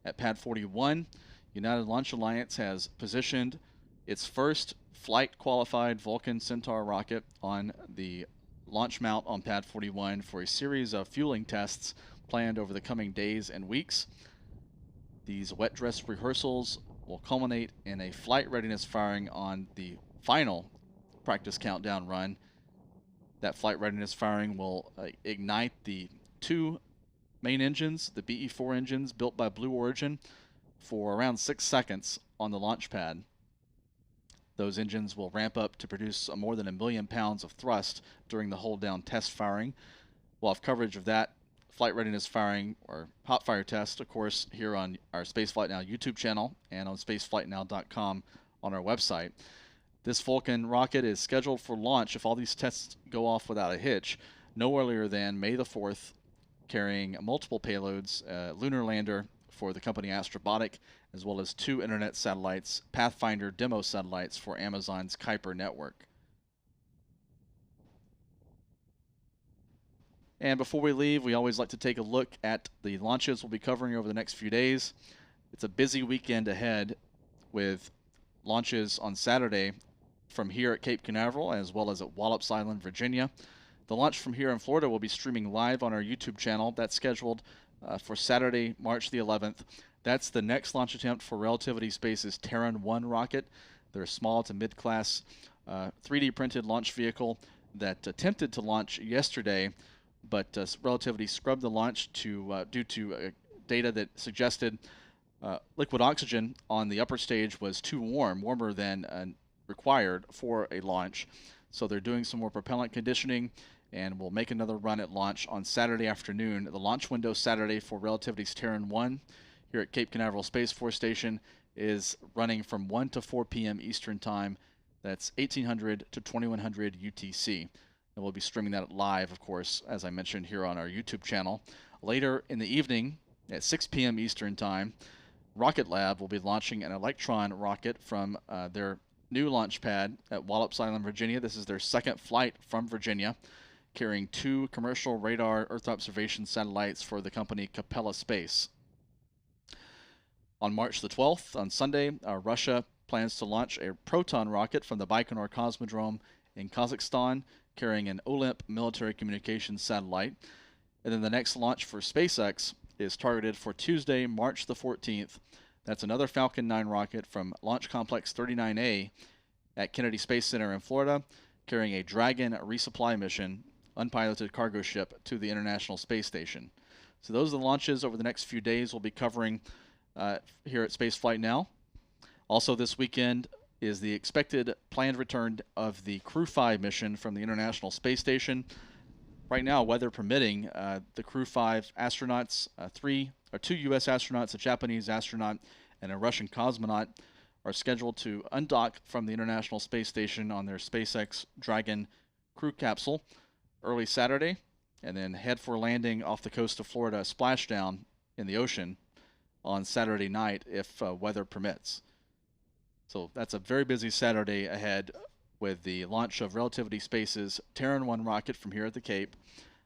At Pad 41, United Launch Alliance has positioned its first flight-qualified Vulcan Centaur rocket on the launch mount on Pad 41 for a series of fueling tests planned over the coming days and weeks. These wet dress rehearsals will culminate in a flight readiness firing on the final practice countdown run. That flight readiness firing will ignite the two main engines, the BE-4 engines built by Blue Origin, for around 6 seconds on the launch pad. Those engines will ramp up to produce more than 1 million pounds of thrust during the hold down test firing. We'll have coverage of that flight readiness firing or hot fire test, of course, here on our Spaceflight Now YouTube channel and on spaceflightnow.com on our website. This Vulcan rocket is scheduled for launch, if all these tests go off without a hitch, no earlier than May the 4th, carrying multiple payloads, lunar lander for the company Astrobotic, as well as 2 internet satellites, Pathfinder demo satellites for Amazon's Kuiper network. And before we leave, we always like to take a look at the launches we'll be covering over the next few days. It's a busy weekend ahead with launches on Saturday from here at Cape Canaveral as well as at Wallops Island, Virginia. The launch from here in Florida will be streaming live on our YouTube channel. That's scheduled for Saturday, March the 11th. That's the next launch attempt for Relativity Space's Terran 1 rocket, their small to mid-class 3D printed launch vehicle that attempted to launch yesterday, but Relativity scrubbed the launch due to data that suggested liquid oxygen on the upper stage was too warm, warmer than required for a launch. So they're doing some more propellant conditioning, and we'll make another run at launch on Saturday afternoon. The launch window Saturday for Relativity's Terran 1 here at Cape Canaveral Space Force Station is running from 1 to 4 p.m. Eastern Time. That's 1800 to 2100 UTC. And we'll be streaming that live, of course, as I mentioned, here on our YouTube channel. Later in the evening at 6 p.m. Eastern Time, Rocket Lab will be launching an Electron rocket from their new launch pad at Wallops Island, Virginia. This is their second flight from Virginia, carrying 2 commercial radar Earth observation satellites for the company Capella Space. On March the 12th, on Sunday, Russia plans to launch a Proton rocket from the Baikonur Cosmodrome in Kazakhstan, carrying an Olymp military communications satellite. And then the next launch for SpaceX is targeted for Tuesday, March the 14th. That's another Falcon 9 rocket from Launch Complex 39A at Kennedy Space Center in Florida, carrying a Dragon resupply mission unpiloted cargo ship to the International Space Station. So those are the launches over the next few days we'll be covering here at Spaceflight Now. Also this weekend is the expected planned return of the Crew 5 mission from the International Space Station. Right now, weather permitting, the Crew 5 astronauts, 2 U.S. astronauts, a Japanese astronaut, and a Russian cosmonaut, are scheduled to undock from the International Space Station on their SpaceX Dragon crew capsule early Saturday, and then head for landing off the coast of Florida, splashdown in the ocean on Saturday night if weather permits. So that's a very busy Saturday ahead with the launch of Relativity Space's Terran 1 rocket from here at the Cape,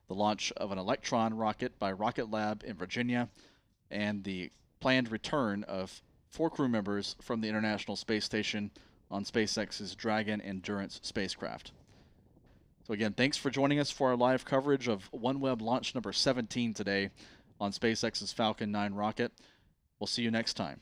the launch of an Electron rocket by Rocket Lab in Virginia, and the planned return of 4 crew members from the International Space Station on SpaceX's Dragon Endurance spacecraft. So again, thanks for joining us for our live coverage of OneWeb launch number 17 today on SpaceX's Falcon 9 rocket. We'll see you next time.